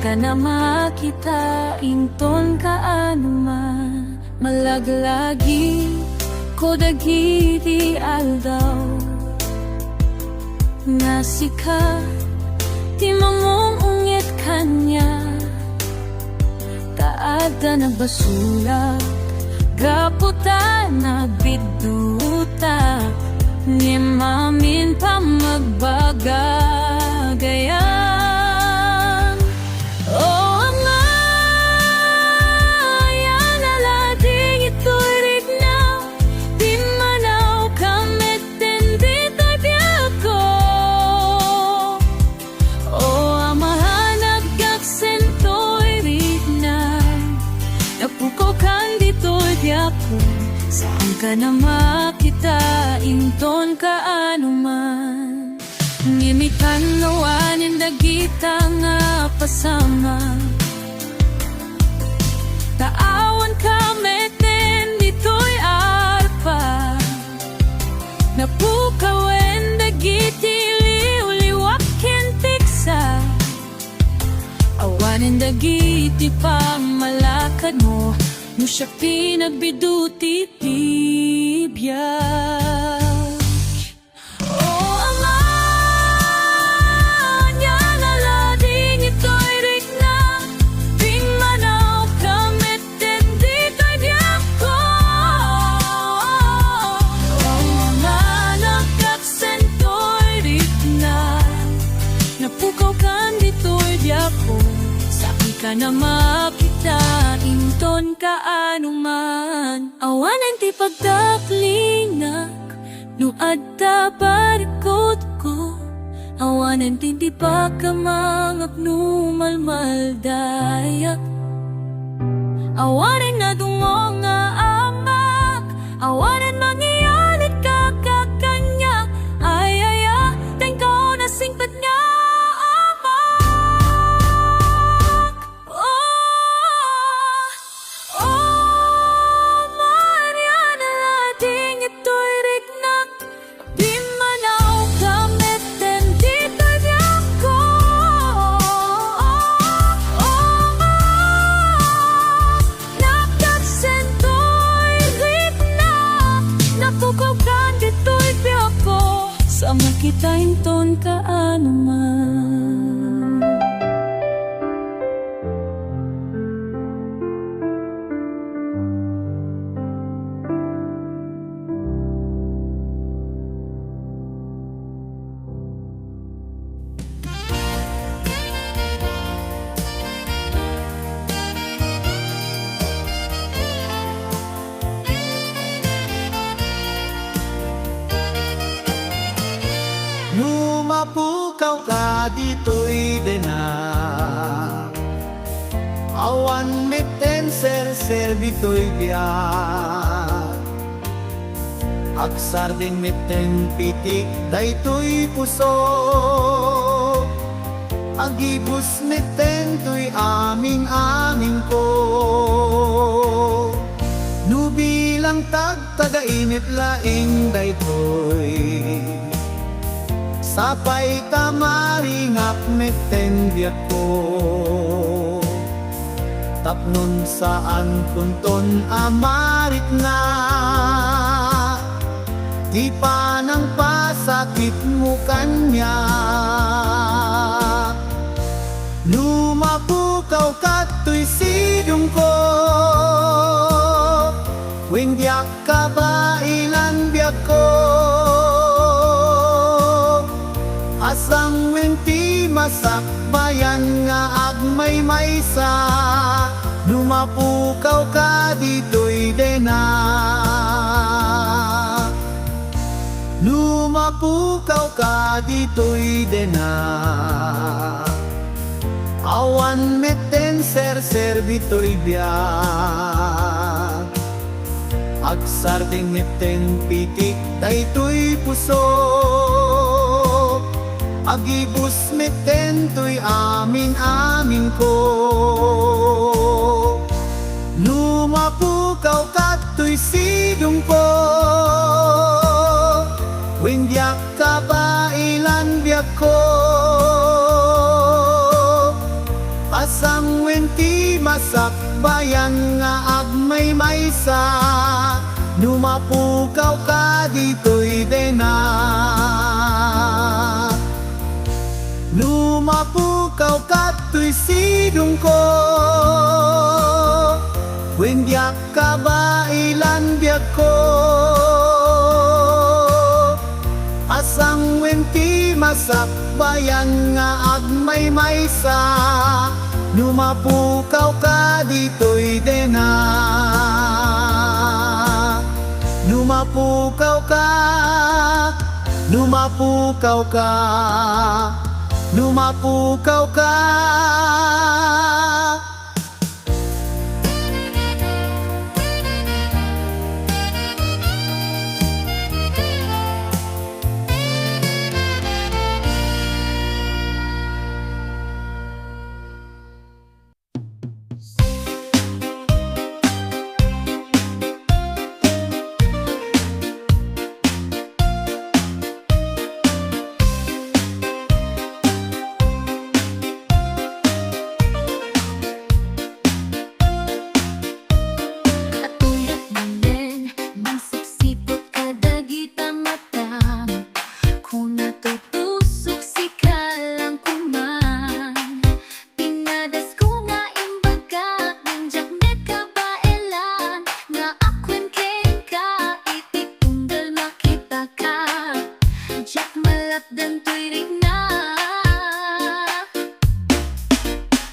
ka na makita inton ka anuman malaglagi ko dagiti aldaw nga sika di mamong ungit kanya taada na basula gaputa na biduta ni mamin pa magbagagayan oh ama yan alading ito'y rignaw di manaw kamit hindi to'y biyako oh ama nagkaksento'y rignaw napuko kan dito'y biyako saan ka na makita inton ka anuman ngimitan ngawanin dagita nga pasama taawan ka meten dito'y arpa napukawen dagiti liwliwak kentiksa awanin dagiti pamalakad mo no siya pinagbiduti tibiyag oh ama yan alading ito'y rigna di manaw kamit hindi to'y biyako oh ama nagkaksento'y rigna napukaw kan dito'y biyako saki ka na makita inton ka anuman awanan ti pagdaplinak no adda barikot ko awanan ti di pa ka mangap no malmaldayak awanan nga dungo nga amak awanan mangiyalit ka kakanya ay tengkaw na singpat niya sama kita inton ka anuman Numapukaw ka dito'y dena awan meten ser dito'y biyak aksar din meten pitik dayto'y puso agibus meten to'y aming ko nubilang tagainit laing dayto'y sapay ka maringap metendiat ko tapnon saan kunton amarit na di pa nang pasakit mo kanya lumapukaw kato'y sidong ko wingyak ka ba ilan biyak ko asang wenti masakbayan nga agmay maysa lumapukaw ka dito'y dena lumapukaw ka dito'y dena awan meten ser dito'y biyak agsar ding meten pitik dayto'y puso agibus meten to'y amin ko lumapukaw kato'y sidong ko wingyak ka ba ilan biyak ko masakbayan nga agmay maysa, lumapukaw ka dito'y dena. Lumapukaw ka to'y sidong ko, wendiak ka ba ilan biyak ko, asang wenti masakbayan nga agmay maysa, lumapukaw ka dito'y dena. Lumapukaw ka, lumapukaw ka, lumapukaw ka. Atulad namin, magsipsipot kada gita mata, kung natutusok si kalang kuman. Pinadas ko nga imbaga, nandiyak nagkabailan, nga akwen ken ka, ititunggal makita ka, jak malapdan to'y rigna.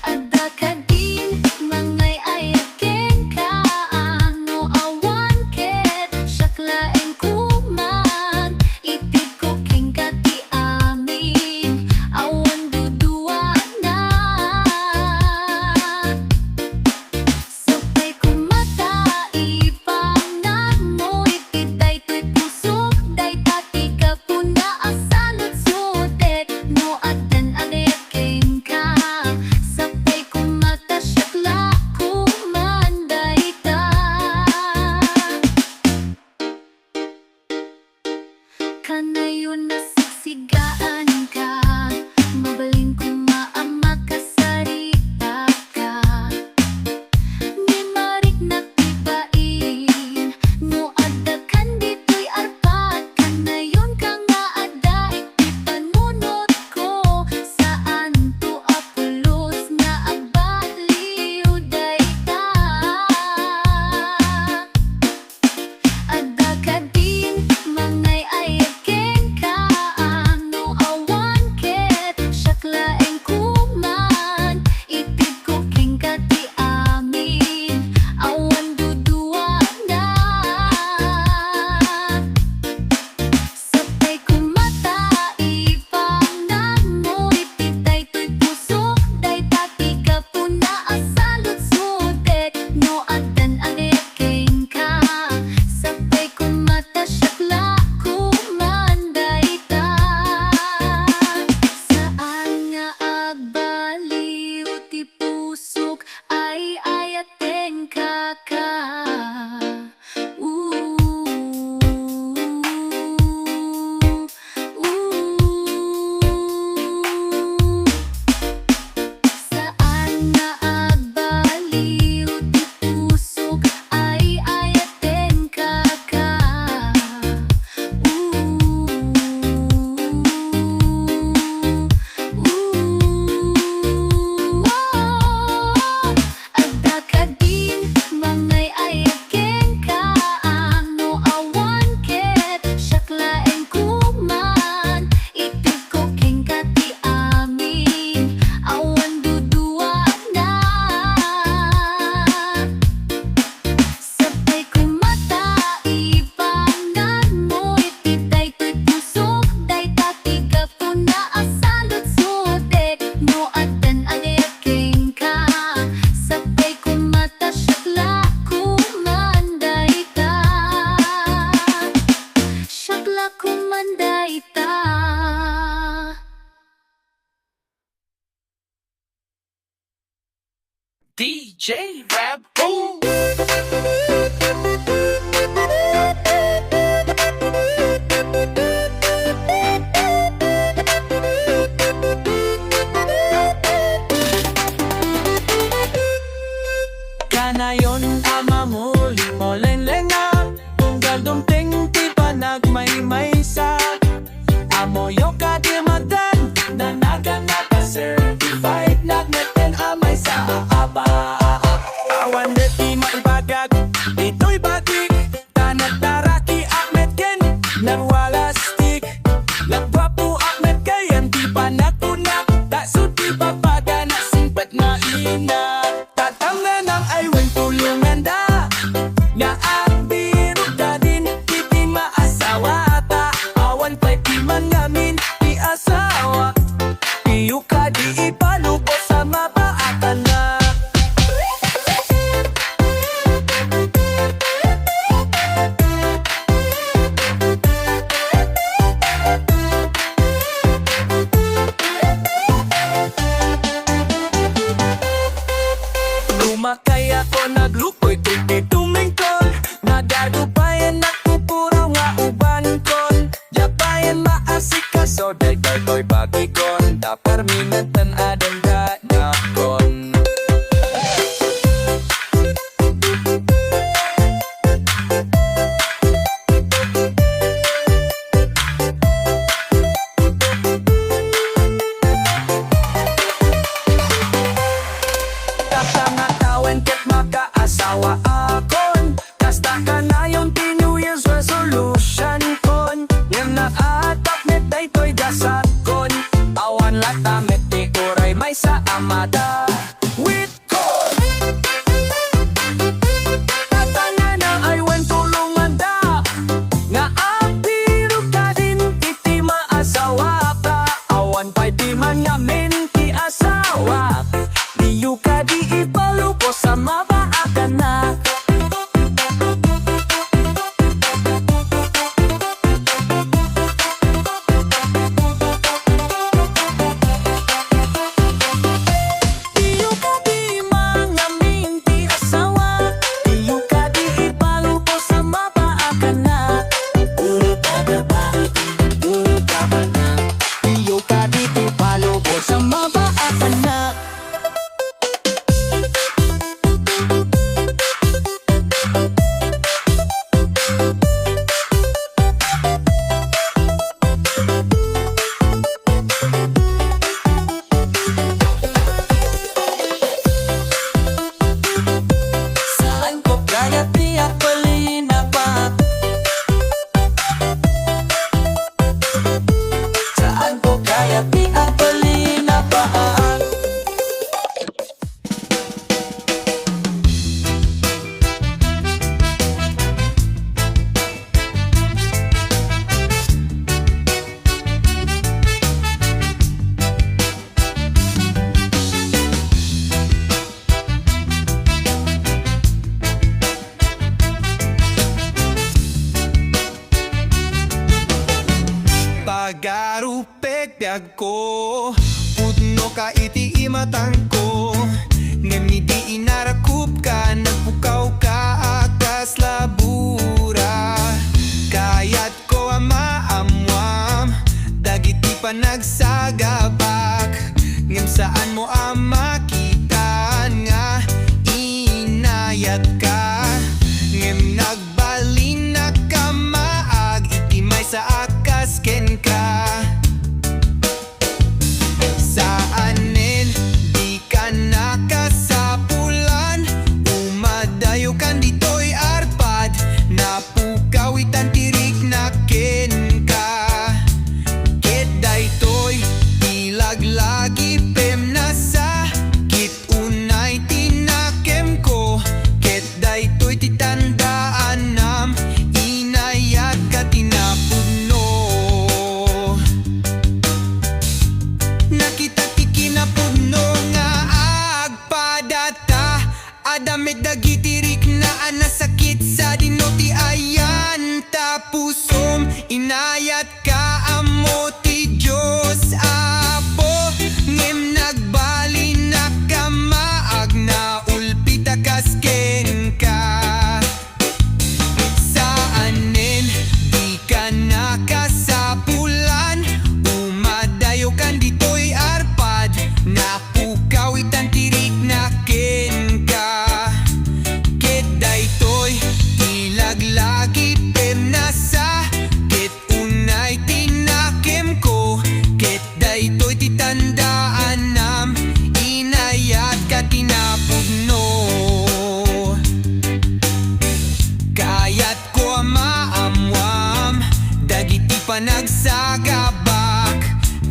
Adda ka din, mangay ayaken ka, ano awan ket, siyaklaeng kuman, itid ko king kati amin, awan dudua na. Sabay kumata, ipangnan mo, itiday to'y pusok, day tati ka puna, asalot sudet, no adan agayaken ka. Sabay kumata, siyakla kumanday ta. Kanayon na siksigaan ka, mabaling kumaama ka, sarita ka. Di marik nagtibain, no adda kan dito'y arpat, kanayon ka nga adda ipanunot ko, saan to apulos nga agbaliw dayta. Adda ka din, mangay ayaken ka, ano awan ket, siyaklaeng kuman, itid ko king kati amin, awan dudua na. Sabay kumata, ipangnan mo, itiday to'y pusok, day tati ka puna, asalot sudet, no adan agayaken ka. Sabay kumata, siyakla kumanday ta. Saan nga agbaliw ti pusok, ay ayaten ka ka. Saan nga agbaliw ti pusok, ay ayaten ka ka. Adda ka din, mangay ayaken ka, ano awan ket, siyaklaeng kuman, itid ko king kati amin, awan dudua na. Sabay kumata, ipangnan mo, itiday to'y pusok, day tati ka puna, asalot sudet, no adan agayaken ka. Sabay kumata, siyakla kumanday ta. Siyakla kumanday ta. DJ Rap Boom. Kanayon ama muli mo lenlenga Kung galdumting ti pa nagmaymaysa Amoyo ka di madan Nanaganata certified Nagneten amay sa aaba Awan de ti maibagag Ito'y batik Tanat daraki Ahmed Ken Narwalastik Nagwapo Ahmed Kayan Di pa nakunak Tasod di papaga Na simpet na ina Tatangan ang ayweng tulungan da Nga ang biro ka din Di maasawa ta Awan pa'y di mangamin Di asawa Iyo ka di ipalupo sa mabaatan na Lumakay ako naglukoy tuti tumingkol Nagadupayan nakupuro nga uban kon Yapayan maasikaso Day karloy bagikon Taperminatan adang ganakon Tatanga tawen ket makaasawa akon Kasta ka na yung New Year's resolution kon Yung naatak net ay to'y dasat kon Awan lata met ti uray may sa amada With kon Tatanga na ay wen tulungan da Nga apiro ka din iti maasawa pa Awan pa'y di man ngamin ti asawa Diyo ka di ipalupo sa mabaakan na Diyo ka di mangamin ti asawa Diyo ka di ipalupo sa mabaakan na Diyo ka di ipalupo sa mabaakan na Saan ko kaya tiyak palina pa? Saan ko kaya tiyak palina pa? Pagarupek biag ko Pudno ka iti imatang ko Ngem di inarakup ka Nagpukaw ka akas labura Kayat ko amam Dagiti pa nagsagabak Ngem saan mo amakitan nga Inayat ka Ngem nagbalin na ka maag Itimay sa akas ken ka Saanin di ka nakasapulan Umadayo kan dito'y arpad Napukawitan tirik na ken ka Ket daytoy ilaglagi pem na sa Kit unay tinakem ko Ket daytoy titandaan nam Inayat ka tinapudno Nakita ti kinapudno nga agpadata Adamit dagitirik na anasakit sa dinoti ayan Tapusom inayat ka amo ti Diyos Apo Ngem nagbali na ka maag na ulpita kasken ka Saanin di ka nakasapulan Umadayo kan dito'y arpad Napukawitan tirik na ken ka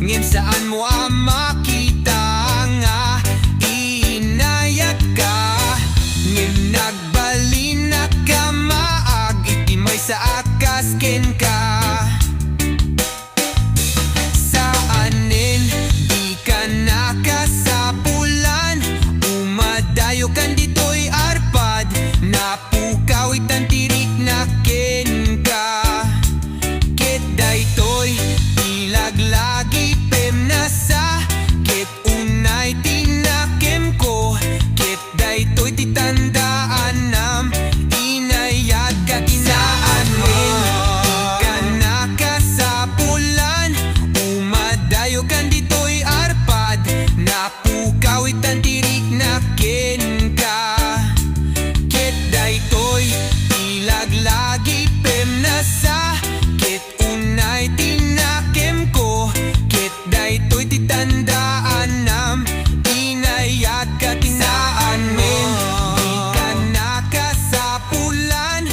ngin saan mo makita nga inayat ka, ngin nagbalina ka maag iti may sa akas ken ka. Saanin di ka nakasapulan, umadayo kan dito'y arpad, napukaw itan tirik na ken ka. Ket daytoy ilaglagi pem nasa, ket unay tinakem ko, ket daytoy titandaan nam inayat ka tinaan min. Di ka nakasapulan, umadayo kan dito'y arpad, napukaw itan tirik na ken ka. Ket daytoy ilaglagi pem nasa, ket unay tinakem ko, ket daytoy titandaan nam inayat ka tinaan min. Di ka nakasapulan,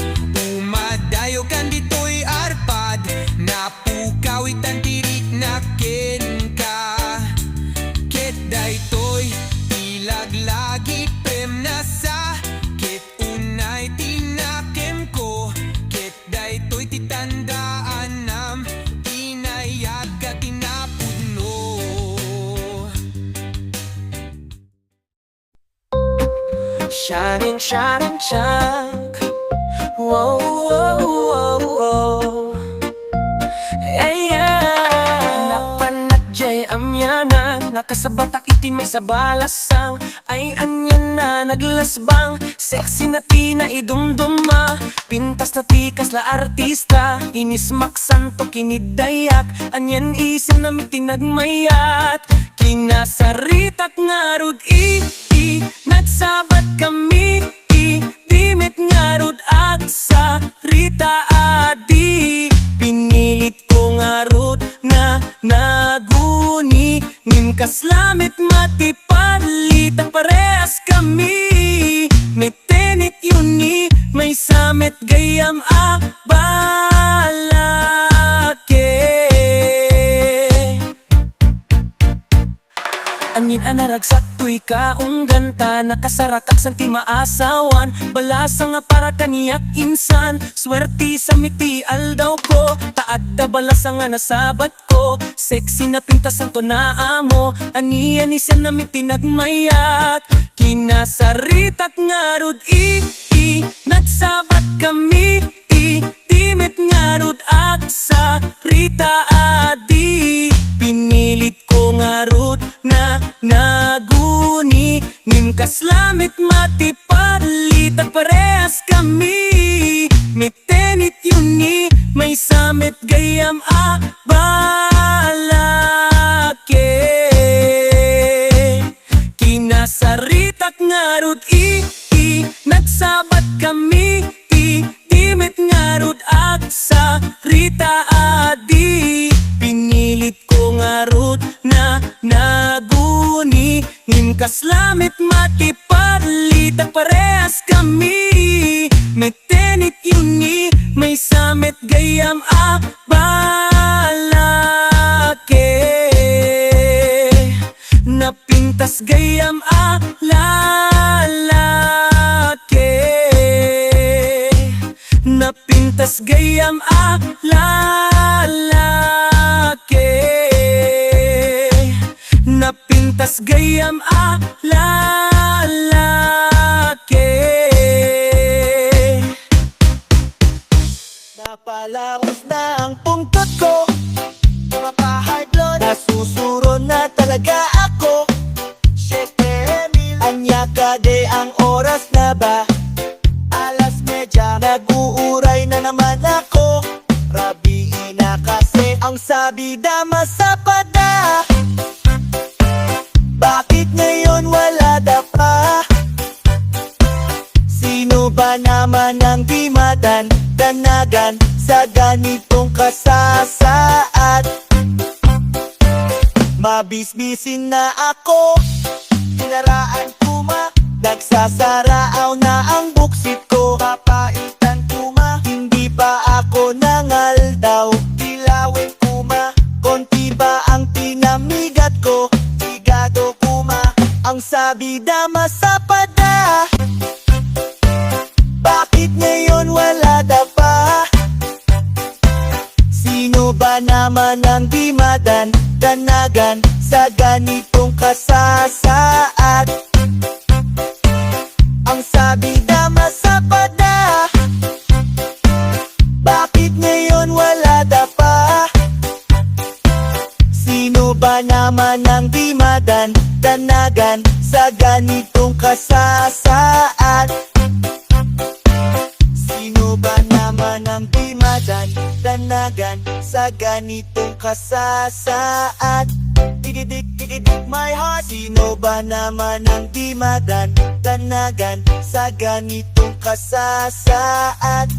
umadayo kan dito'y arpad, napukaw itan tirik na ken ka. Ket daytoy ilaglagi pem nasa, ket unay tinakem ko, ket daytoy titandaan nam inayat ka tinapudno. Shining, shining, chunk. Whoa, whoa, whoa, whoa. Hey, yeah. Napanadjay amyanan, nakasabatak iti may sa balasang, ay anyan na naglasbang, sexy na tina idumduma, pintas na tikas la artista, inismak santo kinidayak, anyan isim na mitinagmayat, kinasaritat ngarud nagsabat kami dimit ngarud at sa rita adi, pinilit ko ngarud na naguni, nim kaslamit matipalit ang parehas kami, may tenit yuni, may samet gayam a balake. Angin anaragsak tuy kaong ganta, nakasarakak sang ti maasawan, balasa nga para kaniyak insan, swerti sa miti aldaw ko, taad da balasa nga nasabat ko, sexy na pintas ang tonaamo, aniya ni siya na miti nagmayat, kinasaritat ngarud nagsabat kami timit ngarud at sa rita adi, pinilit ko ngarud na naguni, nim kaslamit matipalit at parehas kami, may tenit yuni, may samit gayam a balake. Kinasaritak ngarud nagsabat kami timit ngarud at sa rita adi, pinilit ko ngarud na naguni, nim kaslamit matipalit at parehas kami, may tenit yuni, may samit gayam a balake. Napintas gayam a lalake, napintas gayam a lalake, napintas gayam a lalake. Napalaos na ang pungtot ko, mapahardlo, nasusuro na talaga ako. Syempre Emil, anya ka de ang oras na ba? Alas medya, nag-uuray na naman ako. Rabiin na kasi ang sabi dama sa pada. Bakit ngayon wala da pa? Sino ba naman ang di madandanagan sa ganitong kasasaad? Mabisbisin na ako, sinaraan kuma, nagsasaraaw na ang buksit ko. Papaitan kuma, hindi pa ako nangaldaw, dilawin kuma, konti ba ang bidama sa pada. Bakit ngayon wala na pa? Sino ba naman ang di madandanagan sa ganitong kasasaad? Ang sabi dama sa pada. Bakit ngayon wala na pa? Sino ba naman ang di madandanagan sa ganitong kasasaad? Sino ba naman ang di madandanagan sa ganitong kasasaad? Tigidik my heart. Sino ba naman ang di madandanagan sa ganitong kasasaad?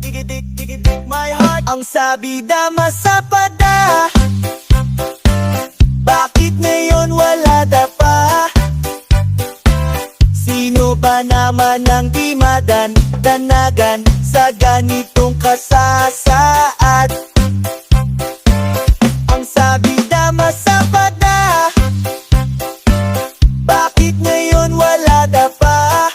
Tigidik my heart. Ang sabi dama sa pada. Bakit ngayon wala na pa? Sino ba naman ang di madandanagan sa ganitong kasasaad? Ang sabi dama sa pada. Bakit ngayon wala na pa?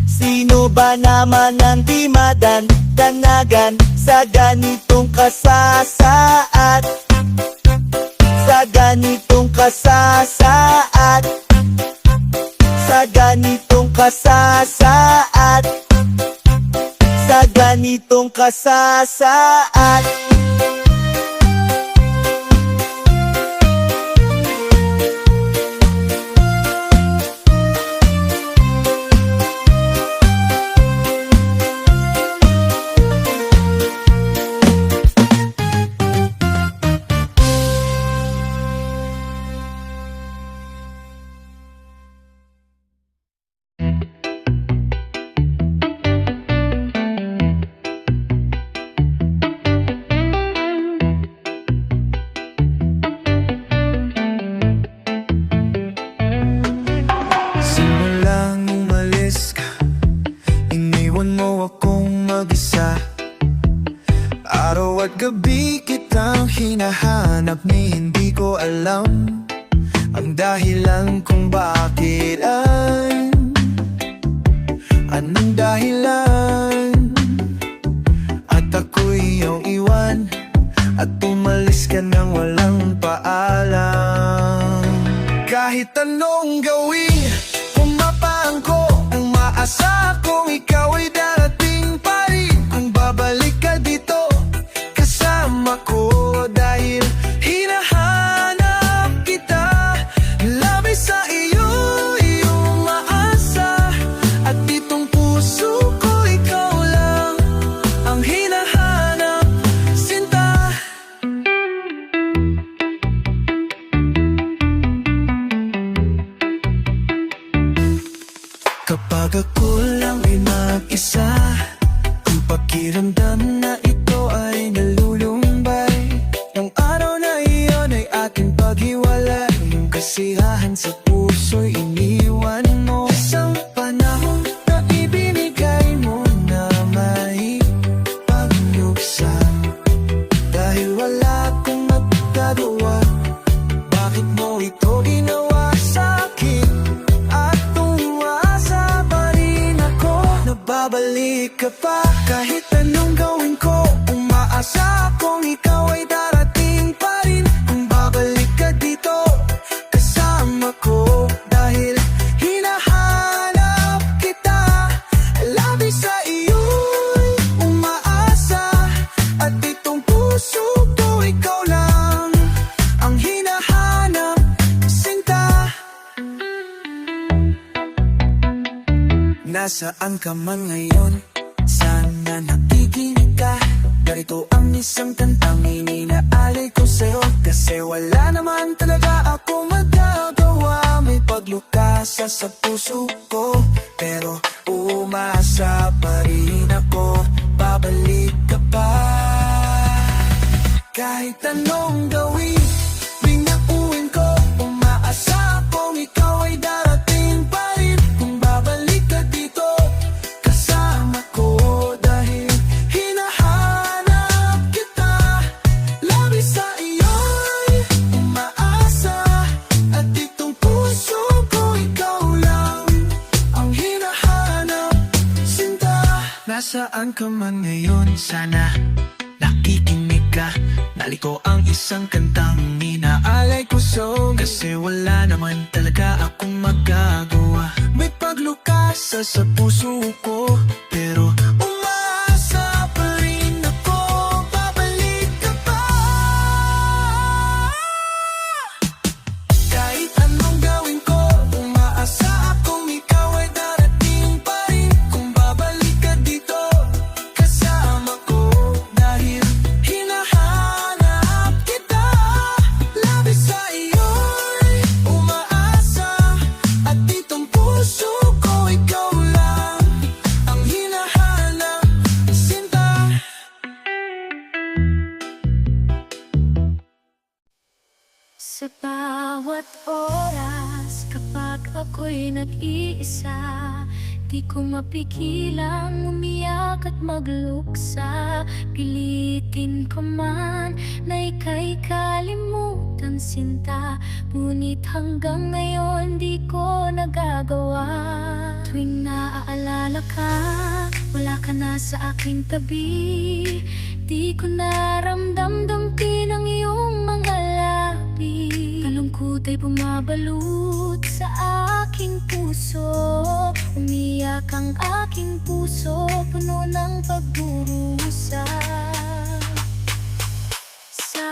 Sino ba naman ang di madandanagan sa ganitong kasasaad? Sa ganitong kasasaad. Sa ganitong kasasaad. Sa ganitong kasasaad. Simulang umalis ka, iniwan mo akong mag-isa. Araw at gabi kitang hinahanap, ni hindi ko alam ang dahilan kung bakit ay anong dahilan. At ako'y iyong iwan at umalis ka nang walang paalam. Kahit anong gawin, pumapaan ko ang maasa kong ikaw ay darating pa rin. Kung babalik ka dito, kasama ko dahil hinahanap kita. Labis sa iyo, iyong maasa. At itong puso ko, ikaw lang ang hinahanap, sinta. Kapag ako lang ay mag-isa, ang pakiramdam na ito ay nalulumbay. Nang araw na iyon ay ating paghiwalay, yung kasiyahan sa puso'y iniwan mo. Isang panahon na ibinigay mo na may pagluksan. Dahil wala akong magagawa, bakit mo ito ginawa sa'kin? At tumasa pa rin ako, nababalik ka pa. Kahit anong gawin ko, umaasa akong ikaw ay darating pa rin. Kung babalik ka dito, kasama ko dahil hinahanap kita. Labis sa iyo'y umaasa, at itong puso ko, ikaw lang ang hinahanap, sinta. Nasaan ka man ngayon? Sana nakikinig ka. Ganito ang isang kantang ininaalay ko sa'yo, kasi wala naman talaga ako magagawa. May paglukasa sa puso ko, pero umasa pa rin ako. Babalik ka pa. Kahit anong gawin, binakuin ko, umaasa akong ikaw ay darating pa rin. Kung babalik ka dito, kasama ko dahil hinahanap kita. Labis sa iyo'y umaasa, at itong puso Nasaan ka man ngayon, sana nakikinig ka. Naliko ang isang kantang inaalay ko sa'yo, kasi wala naman talaga akong magagawa. May paglukas sa puso ko, pero umaasa pa rin ako, babalik ka pa. Kahit anong gawin ko, umaasa akong ikaw ay darating pa rin. Kung babalik ka dito, kasama ko, dahil hinahanap kita. Labis sa iyo'y umaasa, at ditong puso ko ikaw lang ang hinahanap, sinta. Sa bawat oras, kapag ako'y nag-iisa, di ko mapigilang umiyak at magluksa. Pilitin ko man na ika'y kalimutan, sinta, ngunit hanggang ngayon di ko nagagawa. Tuwing naaalala ka, wala ka na sa aking tabi, di ko naramdam damdamin ang iyong mga labi. Kalungkot ay bumabalot sa aking puso, umiyak ang aking puso, puno ng pagdurusa. Sa